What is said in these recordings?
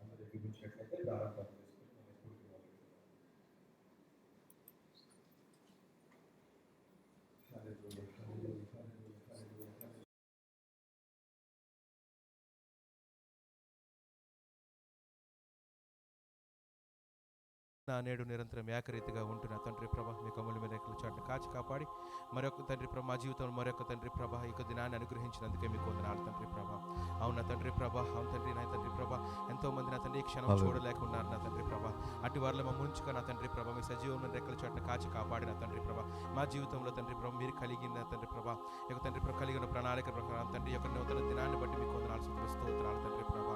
అందరికి చూపించినట్లయితే ప్రారంభం నేడు నిరంతరం ఏకరీతిగా ఉంటున్న తండ్రి ప్రభ మీ కమ్ముల రేఖల చాటును కాచి కాపాడి మరొక తండ్రి ప్రభ మా జీవితంలో మరొక తండ్రి ప్రభ ఈ దినాన్ని అనుగ్రహించినందుకే మీకు వందనాలు తండ్రి ప్రభ. అవునా తండ్రి ప్రభ, అవును తండ్రి నా తండ్రి ప్రభ, ఎంతో మంది నా తండ్రి ఈ క్షణం చూడలేకున్నారు నా తండ్రి ప్రభ. అటు వారిలో మమ్మల్ని ఉంచుకొని నా తండ్రి ప్రభ మీ సజీవమైన రేఖల చాటును కాచి కాపాడిన తండ్రి ప్రభ. మా జీవితంలో తండ్రి ప్రభ మీరు కలిగిన తండ్రి ప్రభ యొక్క తండ్రి ప్రభ కలిగిన ప్రణాళిక ప్రకారం తండ్రి యొక్క నూతన దినాన్ని బట్టి మీకు వందనాలు స్తోత్రాలు తండ్రి ప్రభ.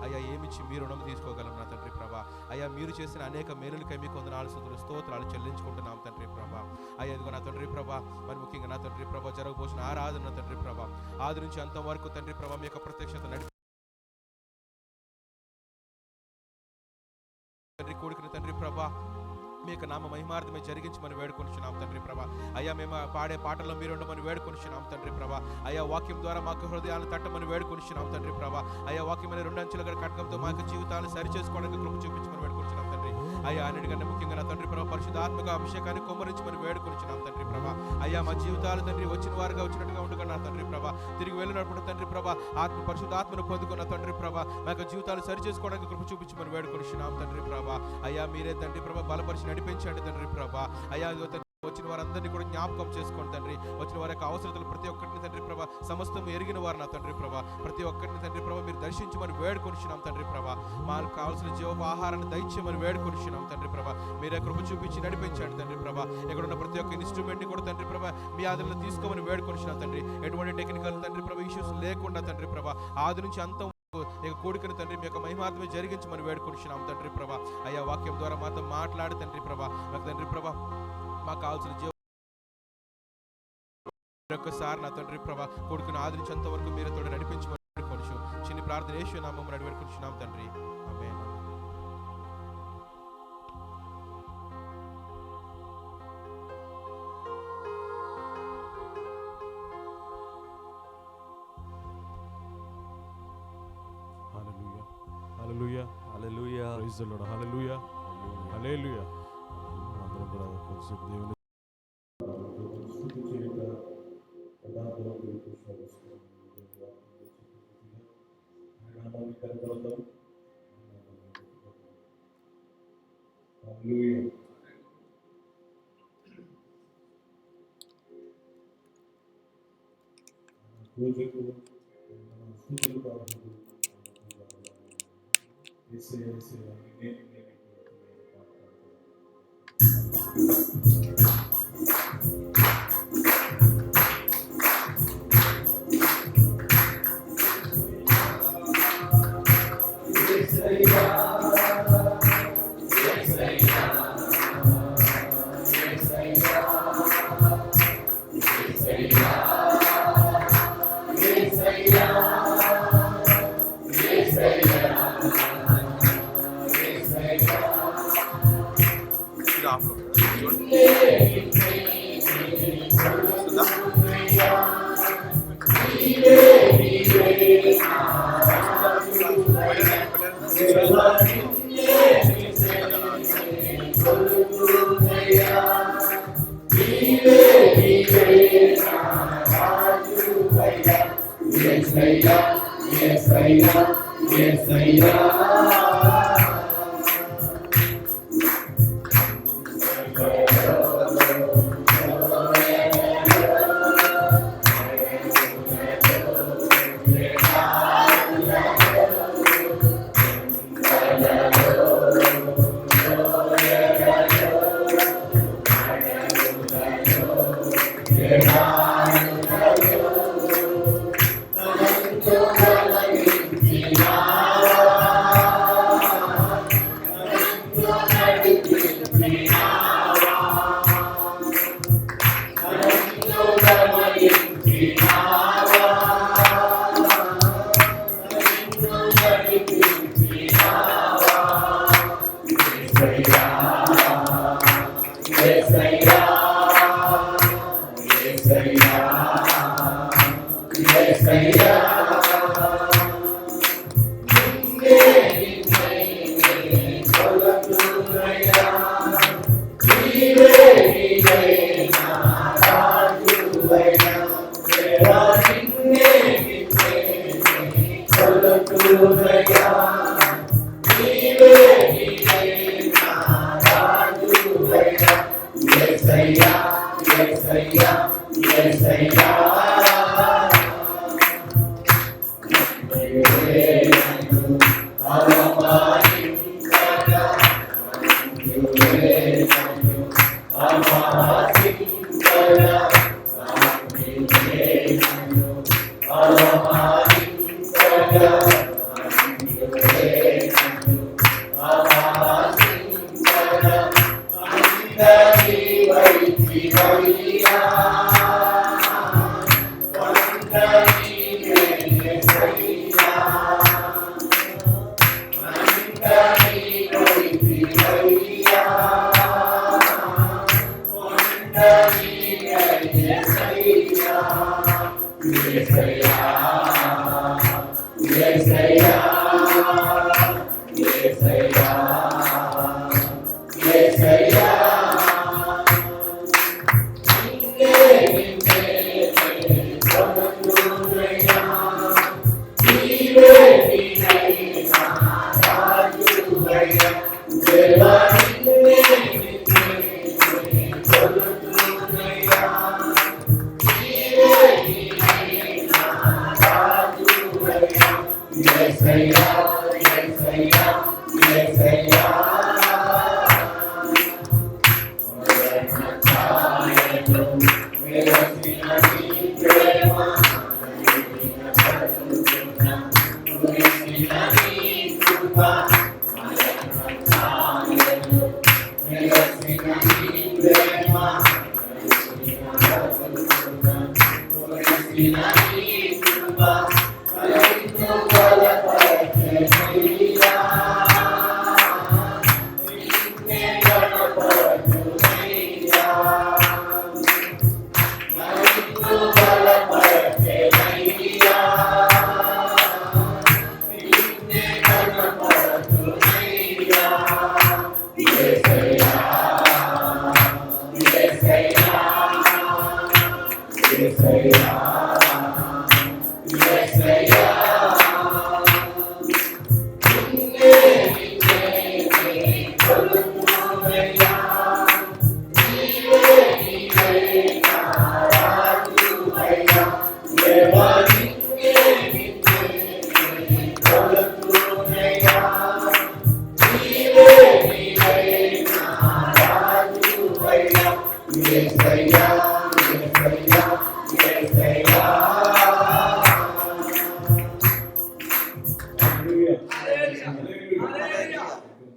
అయ్యా ఏమిచ్చి మీరు రుణం తీసుకోగలం నా తండ్రి ప్రభ. అయ్యా మీరు చేసిన అనేక మేలులకై మీకు వందనాలు స్తోత్రాలు చెల్లించుకుంటున్నాం తండ్రి ప్రభ. అయ్యా ఇదిగో నా తండ్రి ప్రభ, మరి ముఖ్యంగా నా తండ్రి ప్రభ జరగబోసిన ఆరాధన తండ్రి ప్రభ ఆది నుంచి అంతవరకు తండ్రి ప్రభ మీ యొక్క ప్రత్యక్షత నడిపి తండ్రి కొడుకుని తండ్రి ప్రభ మీ యొక్క నామ మహిమార్థమే జరిగించమని వేడుకొనిచున్నాం తండ్రి ప్రభ. అయ్యా మేము పాడే పాటల్లో మీరు ఉండమని వేడుకొనిచున్నాం తండ్రి ప్రభ. అయ్యా వాక్యం ద్వారా మాకు హృదయాలను తట్టమని వేడుకొనిచున్నాం తండ్రి ప్రభ. అయ్యా వాక్యం అనే 2 అంచెల కటకంతో మా యొక్క జీవితాలను సరిచేసుకోవడానికి కృప చూపించమని వేడుకొనిచున్నాం తండ్రి. అయ్యా అన్నిటికన్నా ముఖ్యంగా నా తండ్రి ప్రభ పరిశుద్ధాత్మక అభిషేకాన్ని కొమ్మరించమని వేడుకొనిచున్నాం తండ్రి ప్రభ. అయ్యా మా జీవితాలు తండ్రి వచ్చిన వారుగా వచ్చినట్టుగా ఉండుకున్నా తండ్రి ప్రభ. తిరిగి వెళ్ళినప్పుడు తండ్రి ప్రభ పరిశుద్ధాత్మను పొందుకున్న తండ్రి ప్రభ మా యొక్క జీవితాలు సరిచేసుకోవడానికి కృప చూపించమని వేడుకొనిచున్నాం తండ్రి ప్రభ. అయ్యా మీరే తండ్రి ప్రభ బలపరిచి నడిపించండి తండ్రి ప్రభ. అయ్యా వచ్చిన వారందరినీ కూడా జ్ఞాపకం చేసుకోండి తండ్రి. వచ్చిన వారి యొక్క అవసరతలు ప్రతి ఒక్కరిని తండ్రి ప్రభ సమస్తం ఎరిగిన వారు నా తండ్రి ప్రభ. ప్రతి ఒక్కరిని తండ్రి ప్రభ మీరు దర్శించమని వేడుకొనిచున్నాం తండ్రి ప్రభ. మాకు కావాల్సిన జీవ ఆహారాన్ని దయచేయమని వేడుకొనిచున్నాం తండ్రి ప్రభ. మీరే కృప చూపించి నడిపించండి తండ్రి ప్రభ. ఎక్కడున్న ప్రతి ఒక్క ఇన్స్ట్రుమెంట్ ని కూడా తండ్రి ప్రభ మీ ఆదరణ తీసుకోమని వేడుకొనిచున్నాం తండ్రి. ఎటువంటి టెక్నికల్ తండ్రి ప్రభ ఇష్యూస్ లేకుండా తండ్రి ప్రభ ఆది నుంచి అంతం కోడికను తండ్రి మీ యొక్క మహిమార్థమే జరిగించమని వేడుకొనిచున్నాం తండ్రి ప్రభ. అయ్యా వాక్యం ద్వారా మాతో మాట్లాడు తండ్రి ప్రభ. మాకు తండ్రి ప్రభ మాకు కావాల్సిన జీవ ఒక్కసారి నా తండ్రి ప్రభ కొడుకును ఆదరించేంత వరకు మీరు తోడు నడిపించమని వేడుకొనిచు చిన్న ప్రార్థన యేసు నామమున వేడుకొనిచున్నాం తండ్రి. ఆమేన్. హల్లెలూయా హల్లెలూయా ప్రైజ్ ది లార్డ్ హల్లెలూయా హల్లెలూయా. అందరం కూడా కొంచెం దేవుని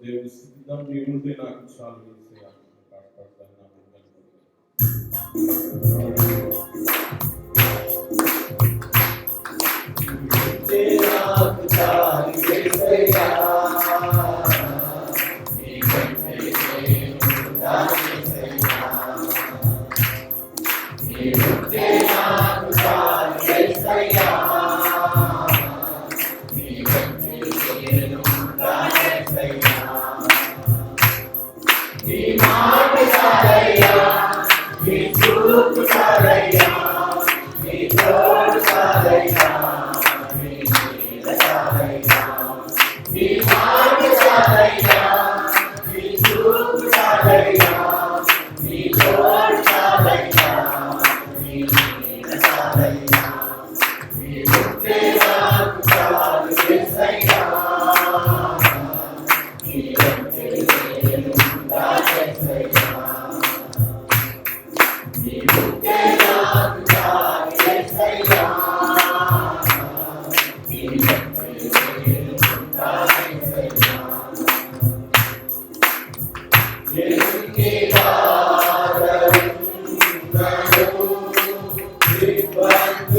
దేవుని సిద్ధం నీవుంటే నాకు చాలు యేసయ్యా. కాపాడుతాను నా బిడ్డలను. Yes,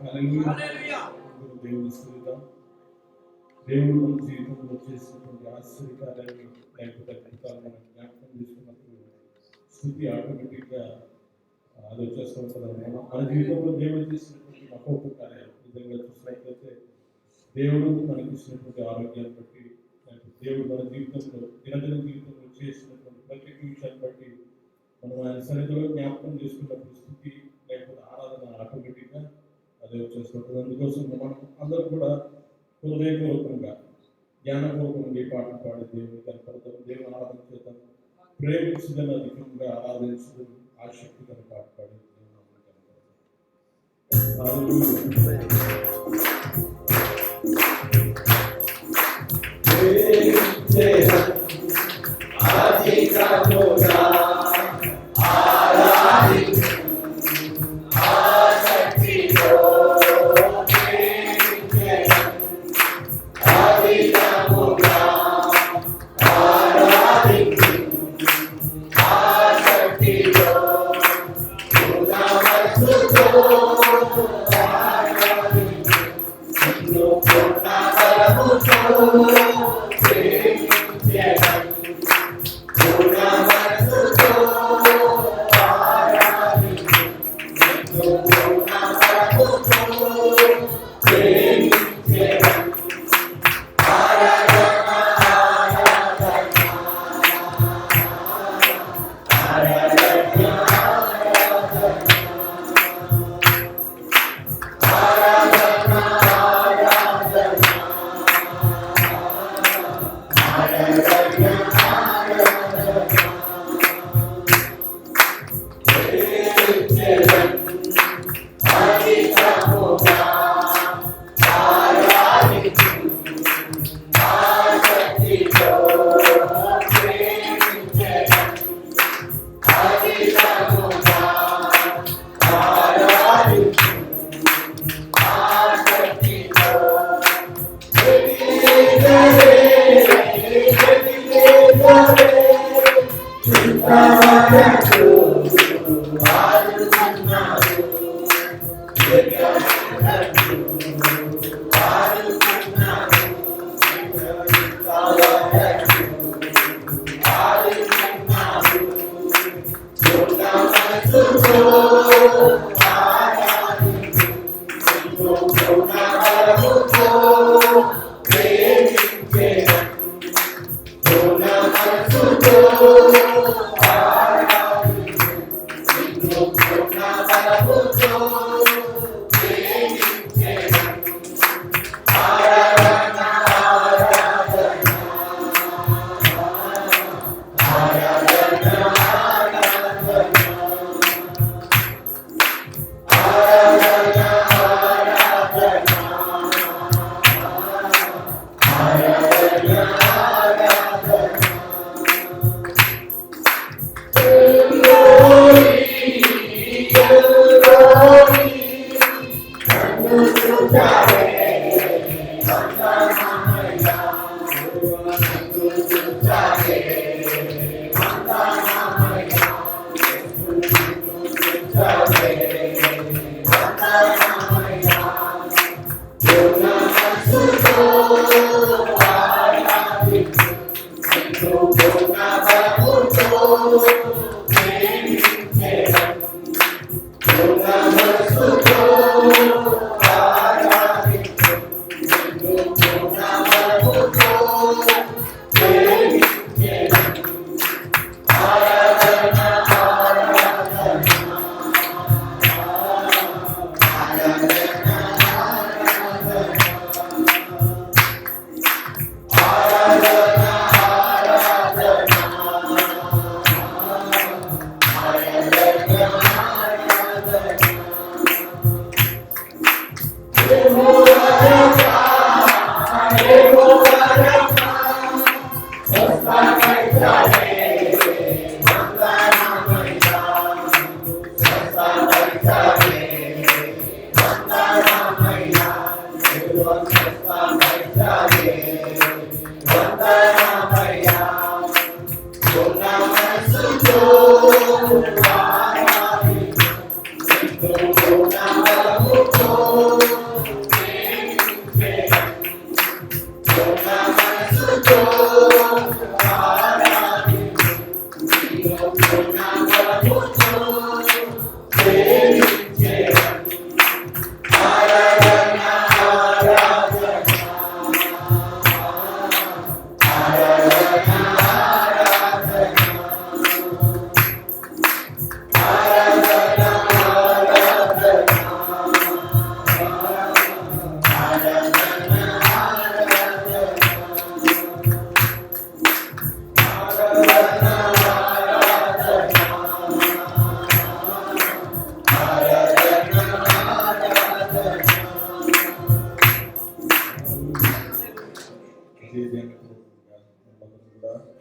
హల్లెలూయా. దేవుని స్తుతిద్దాం. దేవుడు మన జీవితంలో చేసినటువంటి ఆశ్చర్యకార్యాలు లేకపోతే అద్భుతాలు మనం జ్ఞాపకం చేసుకున్నప్పుడు స్థుతి ఆటోమేటిక్గా అది వచ్చేస్తూ ఉంటుంది. మన జీవితంలో దేవుడు చేసినటువంటి మహోపకార్యాలు నిజంగా చూసినట్లయితే దేవుడు మనకి ఇచ్చినటువంటి ఆరోగ్యాన్ని బట్టి లేకపోతే దేవుడు మన జీవితంలో దినదిన జీవితంలో చేసినటువంటి ప్రతి విషయాన్ని బట్టి మనం ఆయన సన్నిధిలో జ్ఞాపకం చేసుకున్నప్పుడు స్థుతి లేకపోతే ఆరాధన ఆటోమేటిక్గా అదే వచ్చేస్తుంటుంది. అందుకోసం మనం అందరూ కూడా హృదయపూర్వకంగా జ్ఞానపూర్వకంగా ఈ పాటలు పాడి దేవుని కనపడతాం, దేవుని ఆరాధన చేద్దాం, ప్రేమించదని అధికంగా ఆరాధించడం ఆసక్తిగా పాట పాడి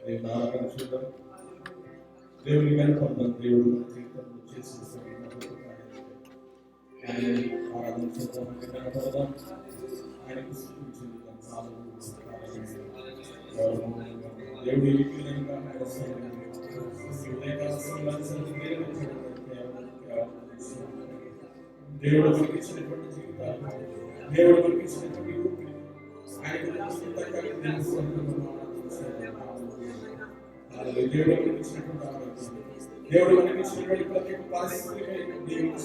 దేవుని ఆరాధన చూద్దాం, దేవుని కనుకొందాం. దేవుడు మన జీవితంలో చేసిన ఆయన ఆరాధన చేద్దాం, కనపడదాం, ఆయనకు స్థుతించుదాం. దేవుడి దేవుడు మనకి ఇచ్చినటువంటి జీవితాలు, దేవుడు మనకి ఇచ్చినటువంటి ఊపిరి, దేవుడు మనకి ఇచ్చినటువంటి ఆరోగ్యం, దేవుడు మనకి ఇచ్చినటువంటి ప్రతి ఒక్క పరిస్థితిపై దేవుడు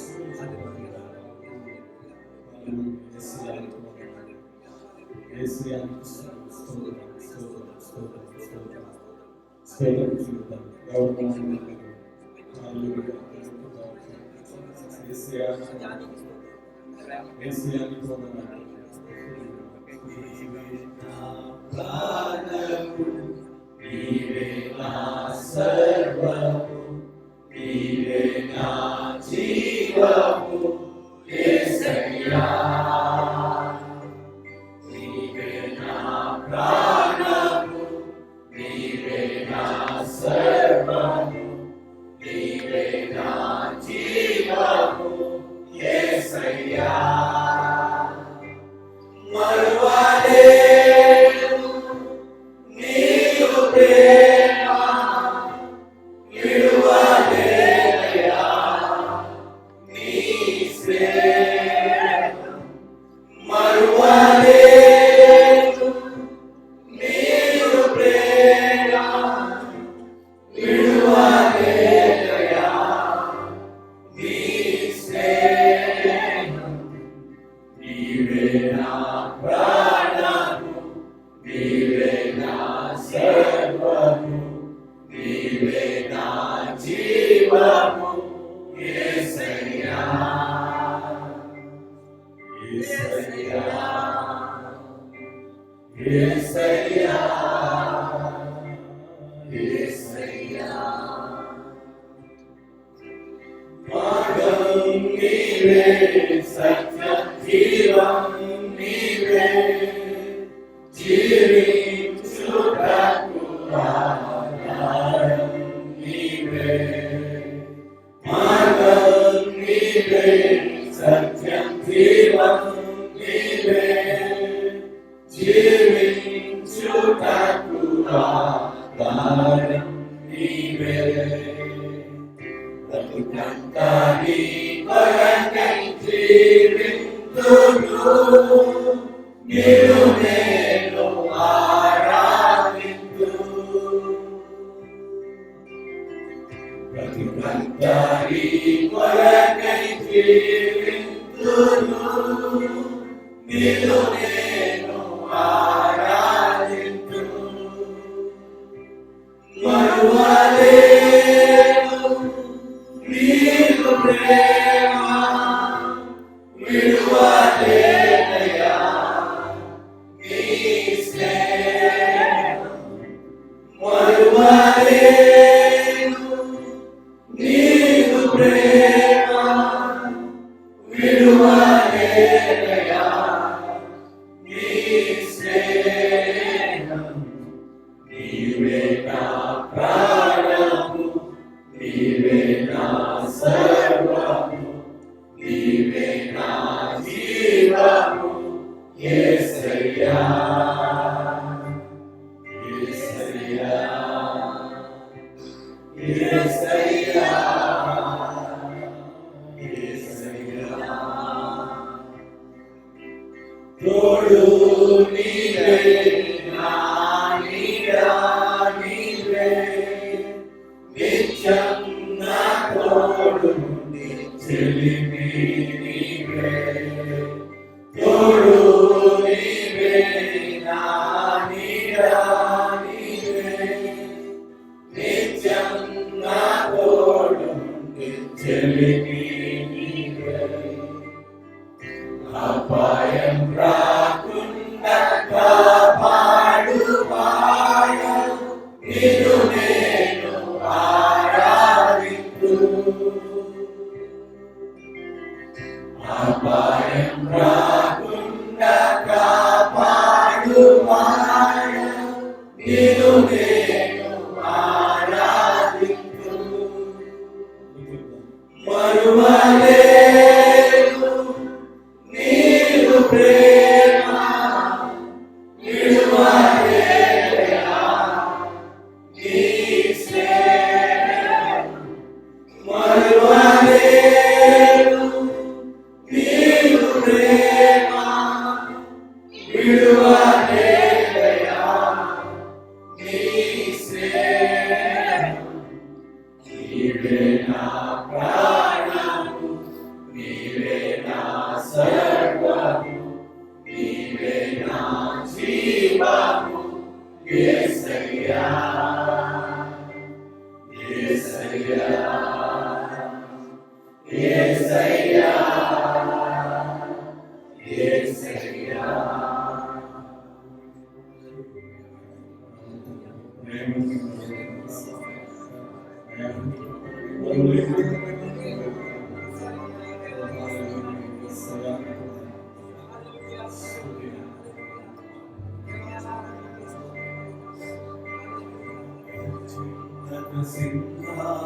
నేను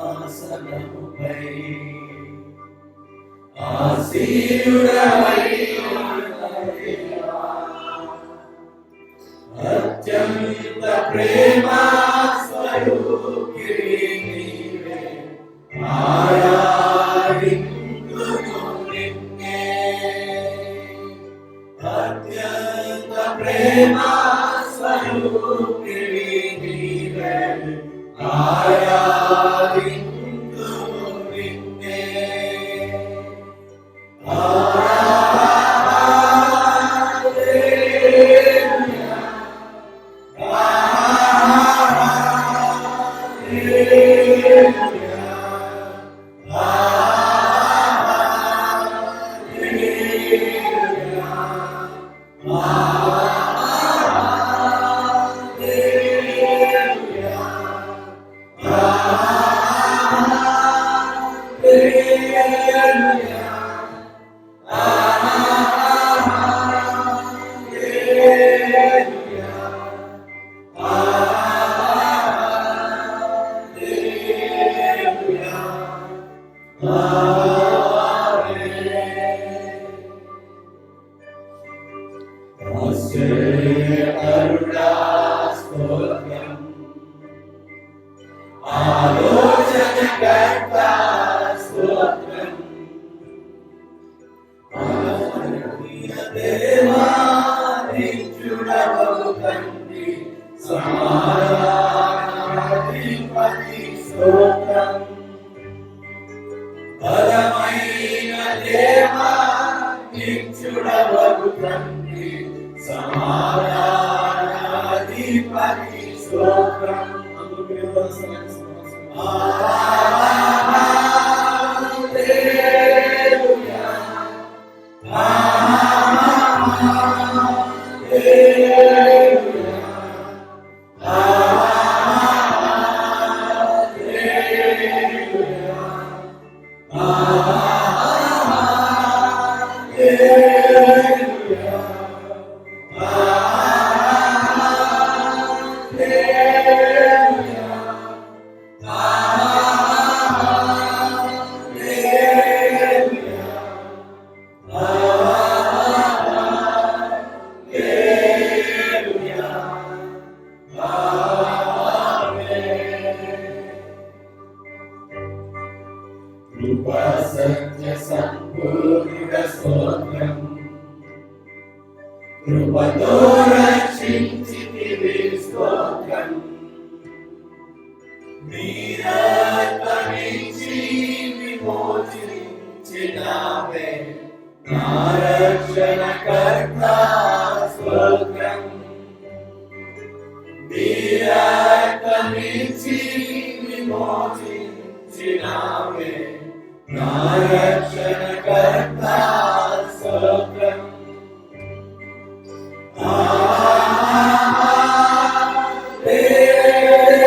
సింహాసనముపై ఆసీనుడవై అత్యంత ప్రేమ స్వరూపిణి నీవే, ఆరాధింతును నిన్నే. అత్యంత ప్రేమ స్వరూపిణి నీవే, ఆరాధింతును నిన్నే.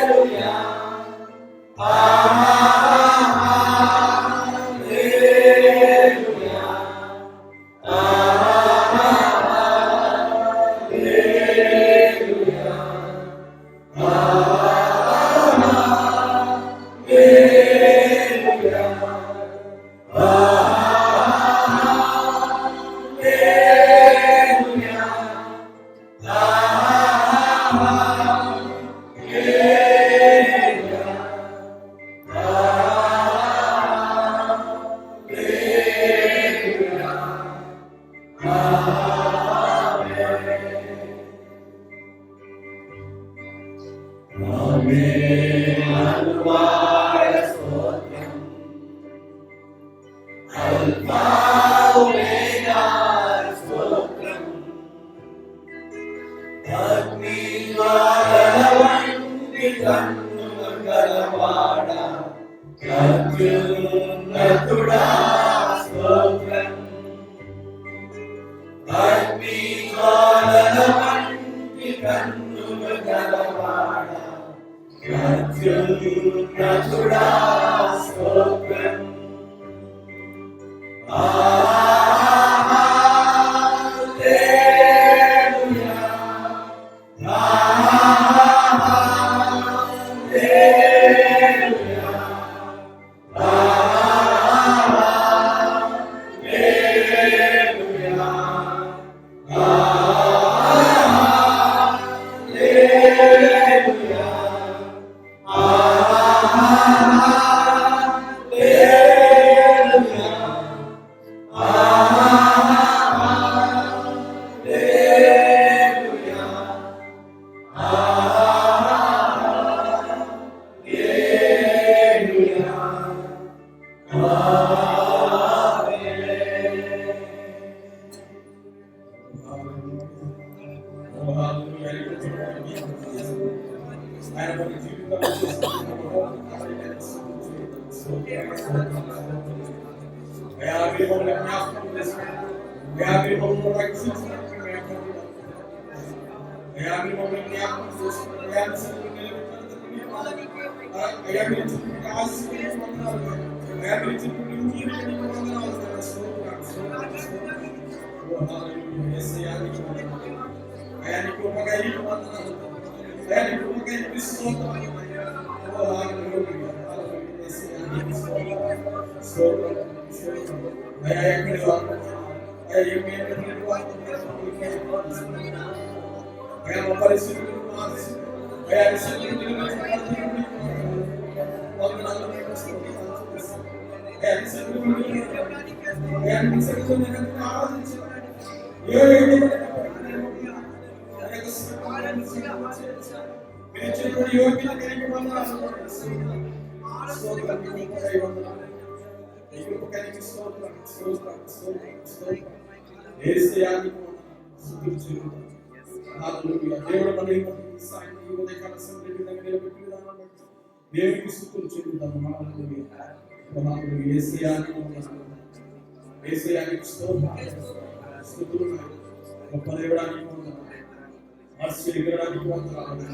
Hallelujah. మేలువాడ స్తోత్రం. అల్ఫా ఒమేగా స్తోత్రం. అగ్నిజ్వాలల వంటి కన్నులు గలవాడ అత్యున్నతుడా స్తోత్రం. అగ్నిజ్వాలల వంటి కన్నులు గలవాడ అత్యున్నతుడా స్తోత్రం. హల్లెలూయా, హల్లెలూయా, హల్లెలూయా, హల్లెలూయా, హల్లెలూయా, ఆయన మన జీవితంలో చేస్తున్న అయా మీరు మమ్మల్ని జ్ఞాపకం చేసుకున్నారు. అయా మీరు మమ్మల్ని రక్షించినట్టు అయా మీరు మమ్మల్ని జ్ఞాపకం చేసుకున్నారు. అయా మీ సన్నిధిలో నిలబెట్టినందుకు అయా మీరు చెప్పిన ఆశీర్వాదాలు, అయా మీరు చెప్పిన వందనాలు. స్తోత్రం, స్తోత్రం, స్తోత్రం. ఓ హల్లెలూయా, యేసయ్యా నీకు వందనాలు. అయా నీ కృపకై నీకు వందనాలు. అయా నీ కృపకై నీకు స్తోత్రం. ఓ హల్లెలూయా, హల్లెలూయా, యేసయ్యా నీకు స్తోత్రం, స్తోత్రం, స్తోత్రం. అయా ఎక్కడి వారు, అయా ఏమేమి వారు, అయా మా పరిస్థితులను మార్చి, అయా నీ సన్నిధిలో నిలబెట్టినందుకు వందనాలు. నీకు స్తోత్రం. అయా నీ సన్నిధిలో నిలబెట్టినందుకు, అయా నీ సన్నిధిలో నిలబెట్టి ఆరాధించు. ఏ యోగ్యత కలిగి వందనాలు. స్తోత్రం, నీ కృపకై వందనాలు. నీ కృపకై నీకు స్తోత్రం, స్తోత్రం, స్తోత్రం, స్తోత్రం. యేసయ్యా నీకు వందనాలు. స్తుతులు చెల్లిద్దాం. హల్లెలూయా. దేవుడు మన ఈ సాయంత్రం ఉదయకాల సమయంలో నిలబెట్టి విధానం బట్టి దేవునికి స్తుతులు చెల్లిద్దాం. హల్లెలూయా, హల్లెలూయా. యేసయ్యా నీకు వందనాలు. యేసయ్యా నీకు స్తోత్రం, స్తుతులు. గొప్ప దేవుడా నీకు వందనాలు. ఆశీర్వదించడానికి వందనాలు.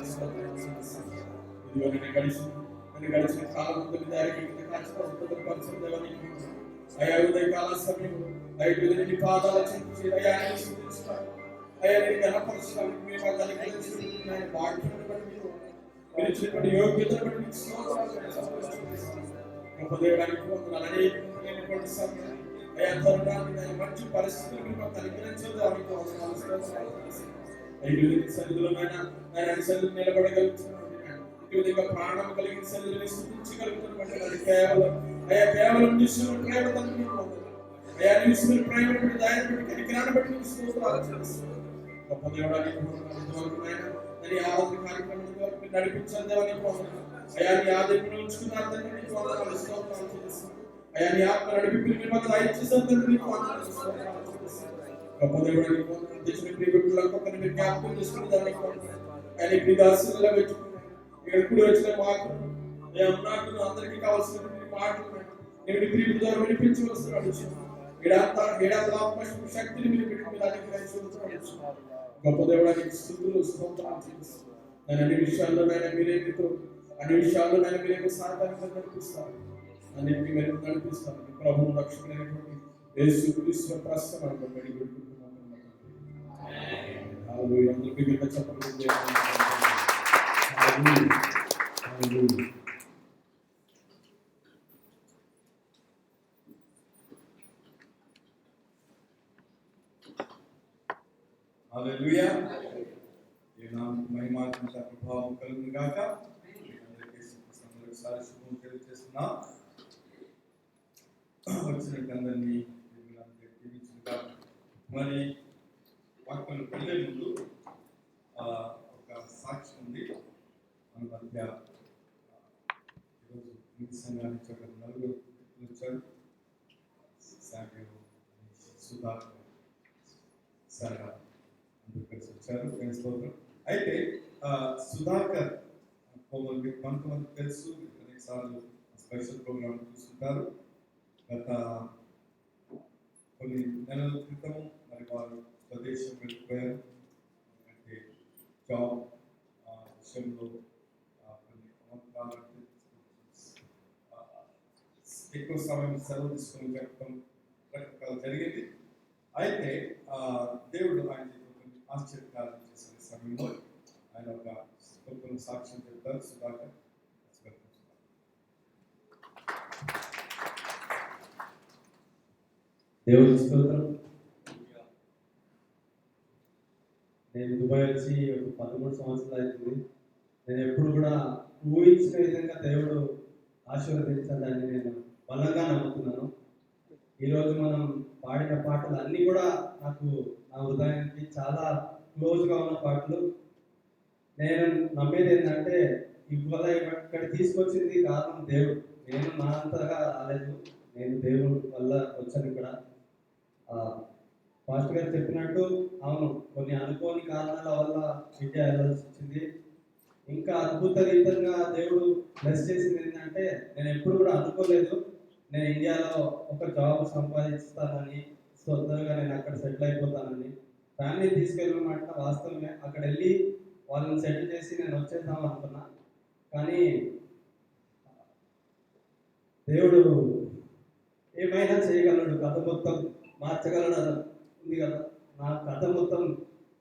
ఇదిగో నేను గడిచిన కాలం అయా ఉదయకాల సమయంలో ఐదు నీ పాదాల చెంది అయా అయా నేను గణపరచడానికి మేము వాక్యం బట్టి మీరు ఇచ్చినటువంటి యోగ్యతను బట్టి మీకు స్తోత్రాలు. గొప్ప దేవుడానికి వందనాలు. అనేకమైనటువంటి సమయం అయా తరుణాన్ని మంచి పరిస్థితులు మాకు అనుగ్రహించడానికి వందనాలు. సన్నిధిలోనైనా ఆయన సన్నిధి నిలబడగలుగుతున్నాడు. ప్రాణం కలిగిన సన్నిధిని స్థుతించగలుగుతున్నటువంటి అది కేవలం అయా కేవలం నిశ్చల ప్రేమ తండ్రి అయా నిశ్చల ప్రేమ బట్టి దయను బట్టి కనికరాన్ని బట్టి నీకు స్తోత్రాలు చెల్లిస్తున్నాను. గొప్ప దేవుడానికి నీ ఆరాధన కార్యక్రమం నడిపించాలి దేవానికి వందనాలు. అయా నీ ఆదరణ ఉంచుకున్నారు తండ్రి నీకు వందనాలు. స్తోత్రాలు చెల్లిస్తున్నాను. అయా నీ ఆత్మ నడిపి మాకు దయచేసారు తండ్రి నీకు వందనాలు. స్తోత్రాలు చెల్లిస్తున్నాను. గొప్ప దేవుడానికి వందనాలు. దేశం ప్రియకులకు మీరు జ్ఞాపకం చేసుకుని దానికి వందనాలు. ఆయన ప్రియ దాసులలో పెట్టుకున్నాను. ఎప్పుడు వచ్చిన మాకు అన్నాడు అందరికీ కావాల్సినటువంటి మాటలు నేను ప్రియుల ద్వారా వినిపించవలసిన శక్తిని మీరు పెట్టి గొప్ప దేవుడానికి స్థుతులు స్తోత్రాలు చేస్తారు. నేను అన్ని విషయాల్లోనైనా మీరేమితో అన్ని విషయాల్లోనైనా మీరేమో సహకారంగా నడిపిస్తారు. అన్నింటినీ మీరు నడిపిస్తారు. ప్రభువు రక్షకుడైనటువంటి యేసుక్రీస్తు ప్రస్తుతం బడి పెట్టుకుంటున్నాను. అందరికీ చెప్పండి. హల్లెలూయా. ఈ నామమునకు మహిమ ఘనత ప్రభావం కలుగును గాక. అందరికీ సందర్భంగా శుభం తెలియజేస్తున్నాం. వచ్చినట్టు అందరినీ దీవించుగా. మరి వాక్యాలు వెళ్ళే ముందు ఒక సాక్ష్యం ఉంది మన మధ్య. ఈ సంఘానికి ఒక నలుగురు వ్యక్తులు వచ్చారు. సాగర్, సుధాకర్, సరళ అందరూ కలిసి వచ్చారు. స్తోత్రం. అయితే సుధాకర్ కొంతమంది తెలుసు, అనేక సార్లు స్పెషల్ ప్రోగ్రామ్ చూస్తుంటారు. గత కొన్ని నెలల క్రితం మరి వారు స్వదేశం వెళ్ళిపోయారు. అంటే జాబ్ విషయంలో కొన్ని సంవత్సరాలు ఎక్కువ సమయం సెలవు తీసుకొని చెప్పడం రకరకాలు జరిగింది. అయితే దేవుడు ఆయన కొన్ని ఆశ్చర్యకాలు చేసిన సమయంలో ఆయన ఒక గొప్ప సాక్ష్యం చెప్తారు. సుధాకర్ దేవుని స్తోత్రం. నేను దుబాయ్ వచ్చి ఒక 13 సంవత్సరాలు అవుతుంది. నేను ఎప్పుడు కూడా ఊహించిన విధంగా దేవుడు ఆశీర్వదించాలని నేను బలంగా నమ్ముతున్నాను. ఈరోజు మనం పాడిన పాటలు అన్నీ కూడా నాకు నా హృదయానికి చాలా క్లోజ్గా ఉన్న పాటలు. నేను నమ్మేది ఏంటంటే ఇవాళ ఇక్కడ తీసుకొచ్చింది కారణం దేవుడు. నేను నా అంతగా రాలేదు, నేను దేవుడు వల్ల వచ్చాను ఇక్కడ. పాస్టర్ గారు చెప్పినట్టు అవును, కొన్ని అనుకోని కారణాల వల్ల ఇండియా వెళ్ళాల్సి వచ్చింది. ఇంకా అద్భుత రీతంగా దేవుడు బ్లెస్ చేసింది ఏంటంటే నేను ఎప్పుడు కూడా అనుకోలేదు నేను ఇండియాలో ఒక జాబ్ సంపాదిస్తానని, తొందరగా నేను అక్కడ సెటిల్ అయిపోతానని. ఫ్యామిలీ తీసుకెళ్ళమంటే వాస్తవమే, అక్కడ వెళ్ళి వాళ్ళని సెటిల్ చేసి నేను వచ్చేద్దాం అనుకున్నా. కానీ దేవుడు ఏమైనా చేయగలడు, కథ మొత్తం మార్చగలడు అని ఉంది కదా. నా కథ మొత్తం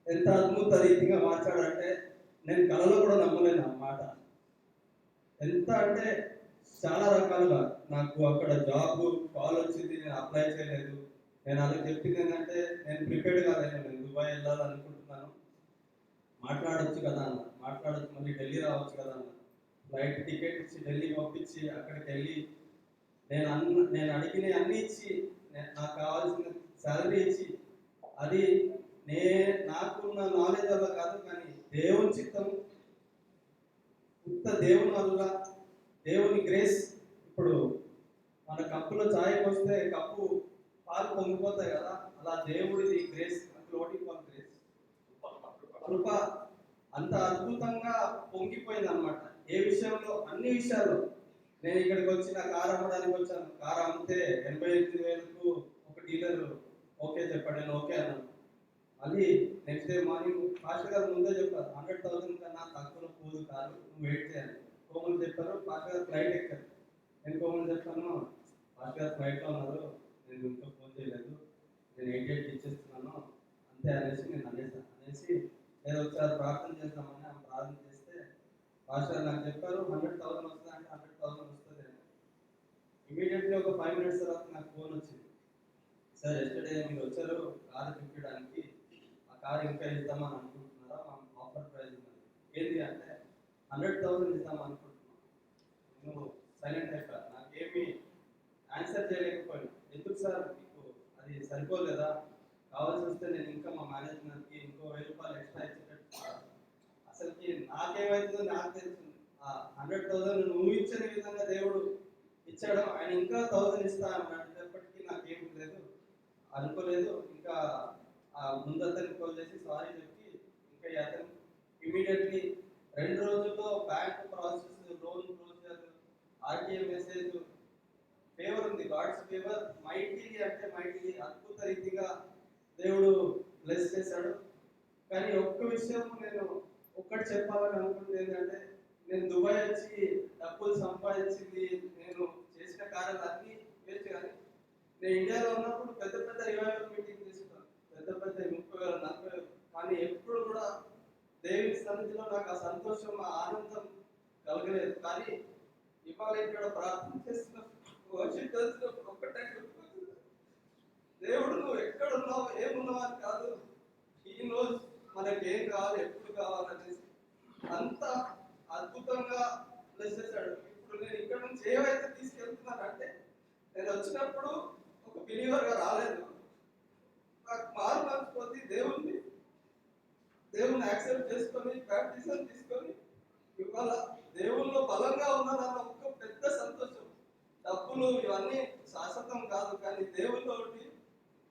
ఎంత అద్భుత రీతిగా మార్చాడంటే నేను కళలో కూడా నమ్మలేను ఆ మాట. ఎంత అంటే చాలా రకాలుగా నాకు అక్కడ జాబ్ కాల్ వచ్చింది, నేను అప్లై చేయలేదు. నేను అలా చెప్పింది ఏంటంటే నేను ప్రిపేర్డ్ కాలేదు, నేను దుబాయ్ వెళ్ళాలనుకుంటున్నాను, మాట్లాడొచ్చు కదా అన్న. మాట్లాడొచ్చు, మళ్ళీ ఢిల్లీ రావచ్చు కదా అన్న. ఫ్లైట్ టికెట్ ఇచ్చి ఢిల్లీ పంపించి అక్కడికి వెళ్ళి నేను అడిగిన అన్ని ఇచ్చి నాకు కావాల్సిన శాలరీ ఇచ్చి, అది నాకున్న నాలెడ్జ్ వల్ల కాదు, కానీ దేవుని చిత్తం, దేవుని వల్ల, దేవుని గ్రేస్. ఇప్పుడు మన కప్పులో ఛాయ్ పోస్తే కప్పు పాలు పొంగిపోతాయి కదా, అలా దేవుడిది గ్రేస్, ఫ్లోటింగ్ ఆన్ గ్రేస్, కృప అంత అద్భుతంగా పొంగిపోయింది అనమాట. ఏ విషయంలో, అన్ని విషయాల్లో. నేను ఇక్కడికి వచ్చిన కారు అమ్మడానికి వచ్చాను. కారు అమ్మితే 88,000కు ఒక డీలర్ ఓకే చెప్పాడు, నేను ఓకే అన్నాను. మళ్ళీ నెక్స్ట్ డే మార్నింగ్ పాస్టర్ గారు ముందే చెప్పారు 100,000 కన్నా తక్కువ పోదు కారు, నువ్వు వెయిట్ చేయాలి. కోమలు చెప్పారు, పాస్టర్ గారు ఫ్లైట్ ఎక్కారు. నేను కోమలు చెప్పాను, పాస్టర్ గారు ఫ్లైట్లో ఉన్నారు, నేను ఇంకా ఫోన్ చేయలేదు, నేను 88 ఇచ్చేస్తున్నాను అంతే అనేసి నేను అనేసి నేను ఒకసారి ప్రార్థన చేద్దామని ప్రార్థన చేస్తే పాస్టర్ నాకు చెప్పారు 100,000 వస్తుంది అంటే 100,000 వస్తుంది. ఇమీడియట్లీ ఒక 5 minutes తర్వాత నాకు ఫోన్ వచ్చింది, సార్ ఎస్టర్డే మీరు వచ్చారు కారు చూపించడానికి, ఆ కారు ఇంకా ఇద్దామని అనుకుంటున్నారా, ఆఫర్ ప్రైస్ ఉన్నది. ఏంటి అంటే 100,000 ఇద్దాం అనుకుంటున్నాను. నేను సైలెంట్ అయిపోయాను, నాకేమీ ఆన్సర్ చేయలేకపోయాను. ఎందుకు సార్, మీకు అది సరిపోలేదా, కావాల్సి వస్తే నేను ఇంకా మా మేనేజ్మెంట్కి ఇంకో 1,000 రూపాయలు ఎక్స్ట్రా ఇచ్చేటట్టు. అసలుకి నాకేమవుతుందో నాకు తెలుస్తుంది. ఆ 100,000 నువ్వు ఇచ్చిన విధంగా దేవుడు ఇచ్చాడు, ఆయన ఇంకా 1,000 ఇస్తా అన్నప్పటికీ నాకేం లేదు, అనుకోలేదు. ఇంకా ముందు అతనికి కాల్ చేసి సారీ చెప్పి ఇంకా అతను ఇమీడియట్లీ 2 రోజుల్లో bank process, loan procedure, RTA message, favour ఉంది, గాడ్స్ ఫేవర్ మైటీ అంటే మైటీ అద్భుత రీతిగా దేవుడు బ్లెస్ చేశాడు. కానీ ఒక్క విషయం నేను ఒక్కటి చెప్పాలని అనుకుంటుంది ఏంటంటే, నేను దుబాయ్ వచ్చి డబ్బులు సంపాదించింది, నేను చేసిన కార్యాలు అన్నీ వేస్ట్. కానీ నేను ఇండియాలో ఉన్నప్పుడు పెద్ద పెద్ద రివైవల్ మీటింగ్ తీసుకున్నాను, పెద్ద పెద్ద 30,000, 40,000. కానీ ఎప్పుడు కూడా దేవుని సన్నిధిలో నాకు ఆ సంతోషం, ఆ ఆనందం కలగలేదు. కానీ ఇవాళ ఇక్కడ ప్రార్థన చేస్తున్న వర్షిప్ చేస్తున్నప్పుడు ఒక్కటే దేవుడు నువ్వు ఎక్కడున్నావు, ఏమున్నావు అని కాదు, ఈ రోజు మనకి ఏం కావాలి, ఎప్పుడు కావాలనేసి అంత అద్భుతంగా బ్లెస్ చేశాడు. ఇప్పుడు నేను ఇక్కడ నుంచి ఏవైతే తీసుకెళ్తున్నానంటే, నేను వచ్చినప్పుడు ఒక బిలీవర్గా రాలేదు, నాకు మారు మర్చిపోతే దేవుణ్ణి యాక్సెప్ట్ చేసుకొని బ్యాప్టిజం తీసుకొని ఇవాళ దేవుల్లో బలంగా ఉన్నానన్న ఒక పెద్ద సంతోషం. డబ్బులు ఇవన్నీ శాశ్వతం కాదు, కానీ దేవుల్లో ఉండి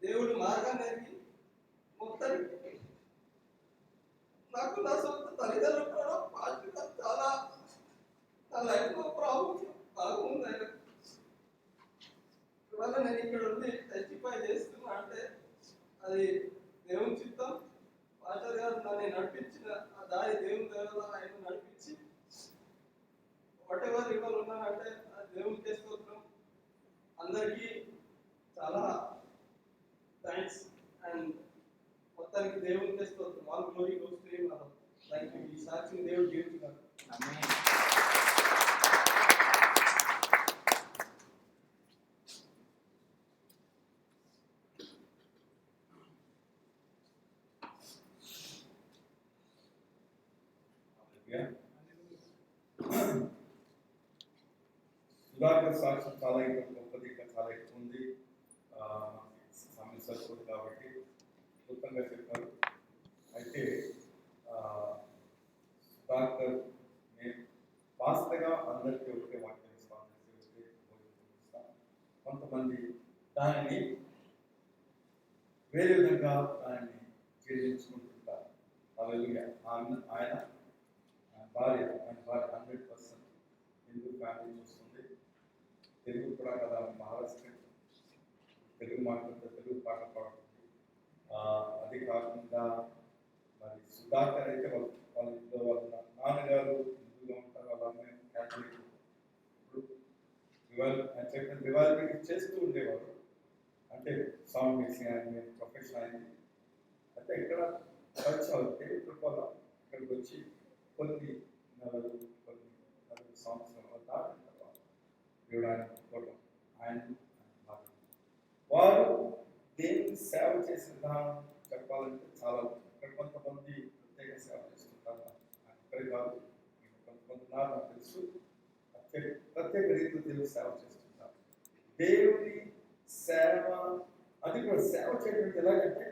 దేవుడి మార్గాన్ని ఎరిగి మొత్తానికి నాకు నా సొంత తల్లిదండ్రులు కూడా పాజిటివ్గా చాలా నా లైఫ్లో ప్రాబ్లమ్స్ బాగుంది. ఆయన ఇవాళ నేను ఇక్కడ ఉండి టెస్టిఫై చేస్తున్నా అంటే అది దేవుని చిత్తం. పాస్టర్ గారు నన్ను నడిపించిన ఆ దారి దేవుని దేవుల ఆయన నడిపించి వాట్ ఎవర్ ఇవాళ ఉన్నానంటే అది దేవుని చేసుకోవడం. అందరికీ చాలా థ్యాంక్స్. అండ్ మొత్తానికి దేవుని చేసుకోవడం వాళ్ళ గ్లోరీ వస్తే మనం థ్యాంక్ యూ. ఈ సాక్షిని దేవుడు జీవిస్తున్నారు. సుధాకర్ సాక్ష్యం చాలా ఇంకా గొప్పది, ఇంకా చాలా ఎక్కువ ఉంది. సమయం సరిపోదు కాబట్టి క్లుప్తంగా చెప్పారు. అయితే సుధాకర్ నేను వాస్తగా అందరికీ ఒకటే వాక్యం ఇస్తాను. కొంతమంది దానిని వేరే విధంగా దాన్ని ఛేదించుకుంటుంటారు. హల్లెలూయా. ఆయన భార్య 100% హిందూ ఫ్యామిలీ చూస్తుంది. తెలుగు కూడా కదా, మహారాష్ట్ర తెలుగు మాట్లాడుతూ తెలుగు పాట పాడుతుంది. అది కాకుండా మరి సుధాకర్ అయితే వాళ్ళ ఇంట్లో వాళ్ళ నాన్నగారు హిందూగా ఉంటారు, వాళ్ళ అమ్మాయి క్యాథలిక్. ఇప్పుడు చెప్పిన రివాల్విటీ చేస్తూ ఉండేవారు. అంటే సాంగ్ మిక్సింగ్ ఆయన ప్రొఫెషన్ అయింది. అయితే ఇక్కడ వచ్చారు తెలుగు కృపల ఇక్కడికి వచ్చి కొన్ని నెలలు సంవత్సరాలు దాటిన తర్వాత దేవుడు ఆయన ఒప్పుకోవడం, ఆయన వారు దేవుని సేవ చేసే విధానం చెప్పాలంటే చాలా. ఇక్కడ కొంతమంది ప్రత్యేక సేవ చేస్తుంటారు, అక్కడే కాదు, కొంతమంది నాకు తెలుసు ప్రత్యేక రీతిలో దేవుడు సేవ చేస్తుంటారు. దేవుని సేవ అది కూడా సేవ చేయడం ఎలాగంటే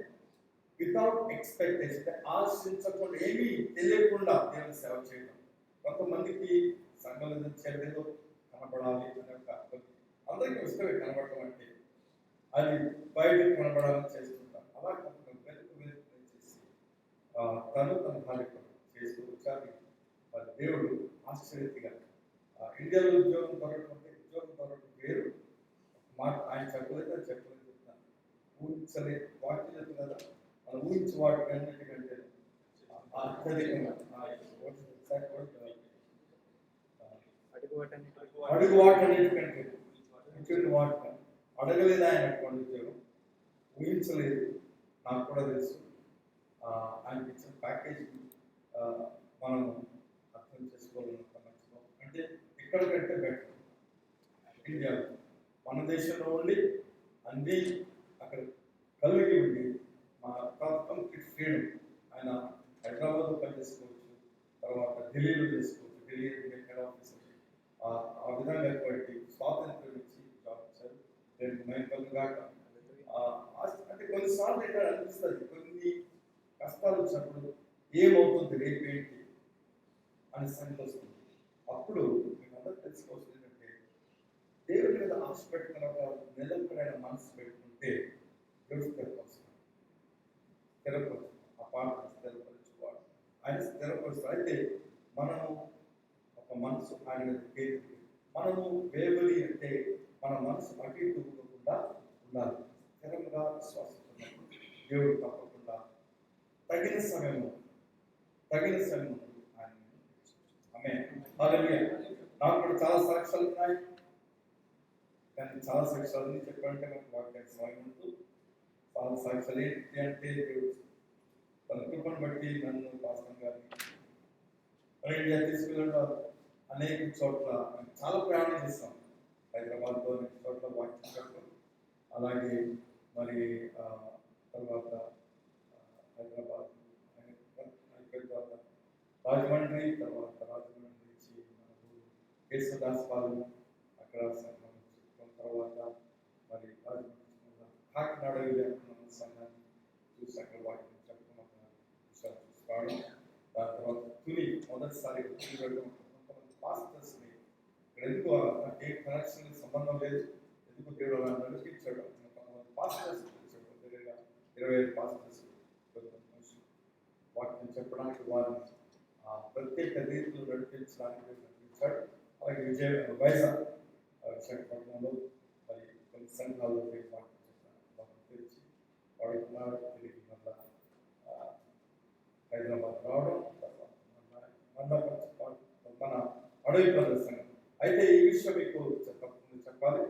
వితౌట్ ఎక్స్పెక్టేషన్, ఆశించకుండా ఏమీ తెలియకుండా దేవుని సేవ చేయడం. కొంతమందికి సంఘంలో చెడ్డలో కనపడాలి అనే ఒక అందరికీ ఇష్టమే కనపడటం అంటే, అది బయటకు కనపడాలని చేస్తుంటారు. అలా కొంతమంది వెతుకు చేసి తను తన భార్య చేస్తూ వచ్చారు. మరి దేవుడు ఆశ్చర్యతగా ఇండియాలో ఉద్యోగం దొరకడం వేరు మాట. ఆయన చెప్పలేదు చెప్తాను, ఊహించలే వాక్యం కదా, మనం ఊహించి వాటి అన్నిటికంటే ఆశ్చర్యంగా అడుగు వాటన్నిటికంటే వాటి అడగలేదు ఆయన అటువంటి ఉద్యోగం, ఊహించలేదు. నాకు కూడా తెలుసు. ఆయనకి ఇచ్చిన ప్యాకేజ్ మనం అర్థం చేసుకోవాలన్న మంచిగా అంటే ఇక్కడ కంటే బెటర్ ఇండియాలో. మన దేశంలో ఉండి అన్నీ అక్కడ కలిగి ఉండి మా కంప్లీట్ ఫ్రీడమ్. ఆయన హైదరాబాద్లో పనిచేసుకోవచ్చు, తర్వాత ఢిల్లీలో చేసుకోవచ్చు. ఢిల్లీ హెడ్ ఆఫీస్ ఆ విధంగా ఏర్పడి స్వాతంత్రం ఇచ్చి జాబ్ ఇచ్చారు. నేను మైకలుగాక అంటే కొన్నిసార్లు ఇక్కడ అనిపిస్తుంది, కొన్ని కష్టాలు వచ్చినప్పుడు ఏమవుతుంది రేపేంటి అని సంగతి వస్తుంది. అప్పుడు మేమందరూ తెలుసుకోవాల్సింది ఏంటంటే, దేవుడి మీద ఆశ పెట్టుకున్న ఒక నిరంతరమైన మనసు పెట్టుకుంటే దేవుడు స్థిరపరుస్తాడు. ఆ పాట స్థిరపరచుకోవాలి, ఆయన స్థిరపరుస్తాడు. అయితే మనము ఒక మనసు ఆయన మీద కేంద్రీకరి, మనము వేవలి అంటే మన మనసు అటు ఇటు ఊగకుండా ఉండాలి. స్థిరంగా విశ్వాసిస్తున్నప్పుడు దేవుడు తప్పకుండా తగిన సమయంలో ఆయన హల్లెలూయా. నాకు కూడా చాలా సాక్ష్యాలు ఉన్నాయి, కానీ చాలా సాక్ష్యాలని చెప్పాలంటే మనకు వాక్యానికి సమయం ఉంటూ చాలా సాక్ష్యాలు ఏంటి అంటే, దేవుడు తన కృపను బట్టి నన్ను పాస్టర్ గారిని ఇండియా తీసుకెళ్ళడం అనేక చోట్ల చాలా ప్రయాణం చేస్తాం. హైదరాబాద్లో అనేక చోట్ల వాక్యం చెప్పడం, అలాగే మరి తర్వాత హైదరాబాద్ అయిపోయిన తర్వాత రాజమండ్రి, తర్వాత రాజమండ్రి నుంచి మనకు కేశవదాస్ పాలెం అక్కడ సంఘం చెప్పుకున్న తర్వాత మరి రాజమండ్రి కాకినాడ వెళ్ళాము, సంఘాన్ని చూసి అక్కడ వాక్యం చెప్పడం విషయాలు చూసుకోవడం. దాని తర్వాత తుని మొదటిసారి కొంతమంది పాస్టర్స్ని ఇక్కడ ఎందుకు ఏ కనెక్షన్ సంబంధం లేదు, ఎందుకు దేవుడు అలా నడిపించాడు. కొంతమంది పాస్టర్స్ 25 పాస్టర్స్ వాక్యం చెప్పడానికి వారిని ప్రత్యేక రీతిలో నడిపించడానికి నడిపించాడు. అలాగే వైజాగ్ విశాఖపట్నంలో మరి కొన్ని సంఘాల్లో వాక్యం చెప్పడానికి తెలిసి వాడుకున్నారు. తిరిగి మళ్ళా హైదరాబాద్ రావడం, మన అడవి ప్రదర్శన. అయితే ఈ విషయం మీకు చెప్పాలి.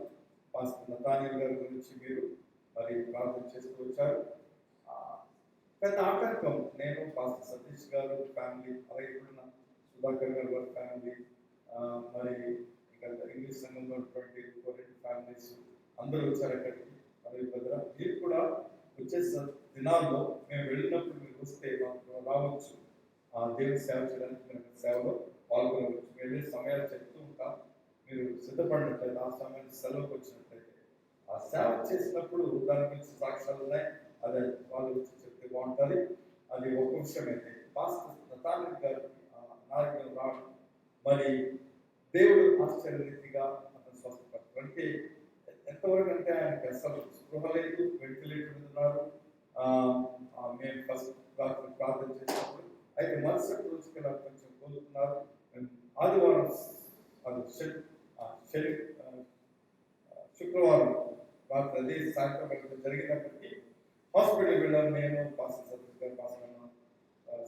పాస్టర్ నతానియల్ గారి గురించి మీరు మరి ప్రార్థన చేస్తూ వచ్చారు. పెద్ద ఆటంకం నేను, పాస్టర్ సతీష్ గారు ఫ్యామిలీ, అలాగే ఇప్పుడున్న సుధాకర్ గారు వారి ఫ్యామిలీ, మరి ఇంకా ఇంగ్లీష్ సంఘంలో ఉన్నటువంటి 2 ఫ్యామిలీస్ అందరూ వచ్చారు అక్కడికి. అడవి దగ్గర మీరు కూడా వచ్చే దినాల్లో మేము వెళ్ళినప్పుడు మీరు వస్తే మాకు రావచ్చు, దేవుని సేవ చేయడానికి మీరు సేవలో పాల్గొనవచ్చు. వెళ్ళే సమయాలు చెప్తూ ఉంటాం, మీరు సిద్ధపడినట్లయితే ఆ సమయానికి సెలవుకి వచ్చినట్లయితే ఆ సేవ చేసినప్పుడు దాని గురించి సాక్ష్యాలు ఉన్నాయి. అదే వాళ్ళు వచ్చి చెప్తే బాగుంటుంది. అది ఒక విషయం. అయితే పాస్టర్ నతానియల్ గారికి అనారోగ్యం రావడం, మరి దేవుడు ఆశ్చర్యరీతిగా అతను స్వస్థపడతారు. అంటే ఎంతవరకు అంటే ఆయనకి అసలు స్పృహ లేదు, వెంటిలేటర్ మీద ఉన్నారు. మేము ఫస్ట్ రాత్రి ప్రార్థన చేసినప్పుడు అయితే మరుసటి రోజుకి కొంచెం కోలుకున్నారు. ఆదివారం శుక్రవారం రాత్రి అదే సాయంత్రం జరిగినప్పటికీ హాస్పిటల్కి వెళ్ళాను. నేను పాస్టర్ సతీష్ గారు, పాస్టర్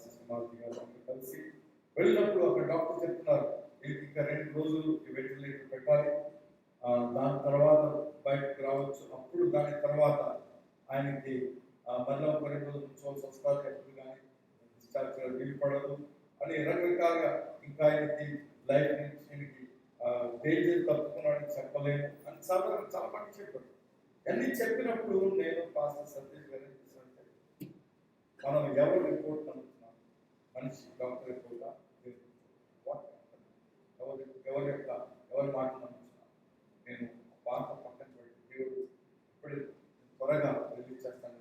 సిస్టర్ మారుతి గారు కలిసి వెళ్ళినప్పుడు అక్కడ డాక్టర్ చెప్తున్నారు ఇంకా 2 రోజులు వెంటిలేటర్ పెట్టాలి, దాని తర్వాత బయటకు రావచ్చు, అప్పుడు దాని తర్వాత ఆయనకి మళ్ళీ 2 రోజులు ఉంచవలసి వస్తుంది, ఎప్పుడు కానీ డిశ్చార్జ్ వీలు పడదు అని రకరకాలుగా ఇంకా ఆయనకి లైఫ్ నుంచి డేంజర్ తప్పుకున్నాడని చెప్పలేము అని చాలా మంది చెప్పారు. అన్ని చెప్పినప్పుడు నేను పాస్టర్ సతీష్ గారు మనం ఎవరు రిపోర్ట్ నమ్ముతున్నాం, మనిషి డాక్టర్ రిపోర్టా, ఎవరి మాట నమ్ముతున్నాం. నేను పాత పక్కన పెట్టి దేవుడు ఇప్పుడు త్వరగా రిలీజ్ చేస్తాను.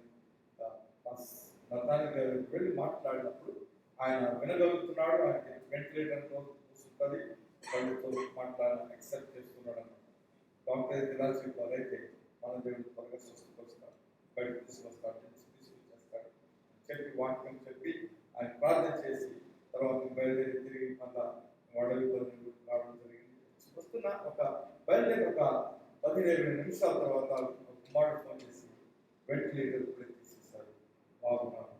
నతానియల్ గారు వెళ్ళి మాట్లాడినప్పుడు ఆయన వినగలుగుతున్నాడు, ఆయన వెంటిలేటర్తో కూర్చుంటుంది, వాళ్ళతో మాట్లాడాలని యాక్సెప్ట్ చేస్తున్నాడు అన్నమాట. డాక్టర్ అయితే ఇలా చెప్పారు, అయితే మన దేవుడు త్వరగా స్వస్థపరుస్తాడు, బయట తీసుకొస్తాడు, తీసుకొచ్చేస్తాడు చెప్పి వాక్యం చెప్పి ఆయన ప్రార్థన చేసి తర్వాత బయలుదేరి తిరిగి మళ్ళా అడవి రావడం జరిగింది. వస్తున్న బయలుదేరి ఒక 15-20 నిమిషాల తర్వాత కుమారుడు ఫోన్ చేసి వెంటిలేటర్ కూడా తీసేశారు, బాగున్నారు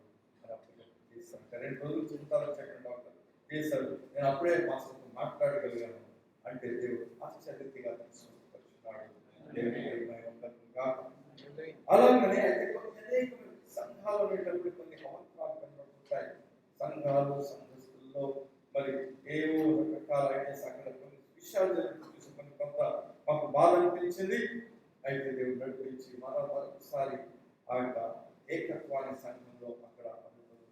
అని అప్పుడు చేశారు. 2 రోజులు చూస్తారని చెప్పిన డాక్టర్ చేశారు. నేను అప్పుడే మాస్టర్తో మాట్లాడగలిగాను. అంటే దేవుడు ఆశ్చర్యరీతిగా స్వస్థపరుచున్నాడు. అలాగనే అయితే అనేక సంఘాలు అనేటప్పుడు కొన్ని అవంతరాలు కనబడుతుంటాయి. సంఘాలు సంఘస్థుల్లో మరి ఏవో రకరకాలైన అక్కడ కొన్ని విషయాలు జరుగుతుంది. కొంత మాకు బాధ అనిపించింది. అయితే దేవుడు నడిపించి మరొకసారి ఆ యొక్క ఏకత్వాన్ని సంఘంలో అక్కడ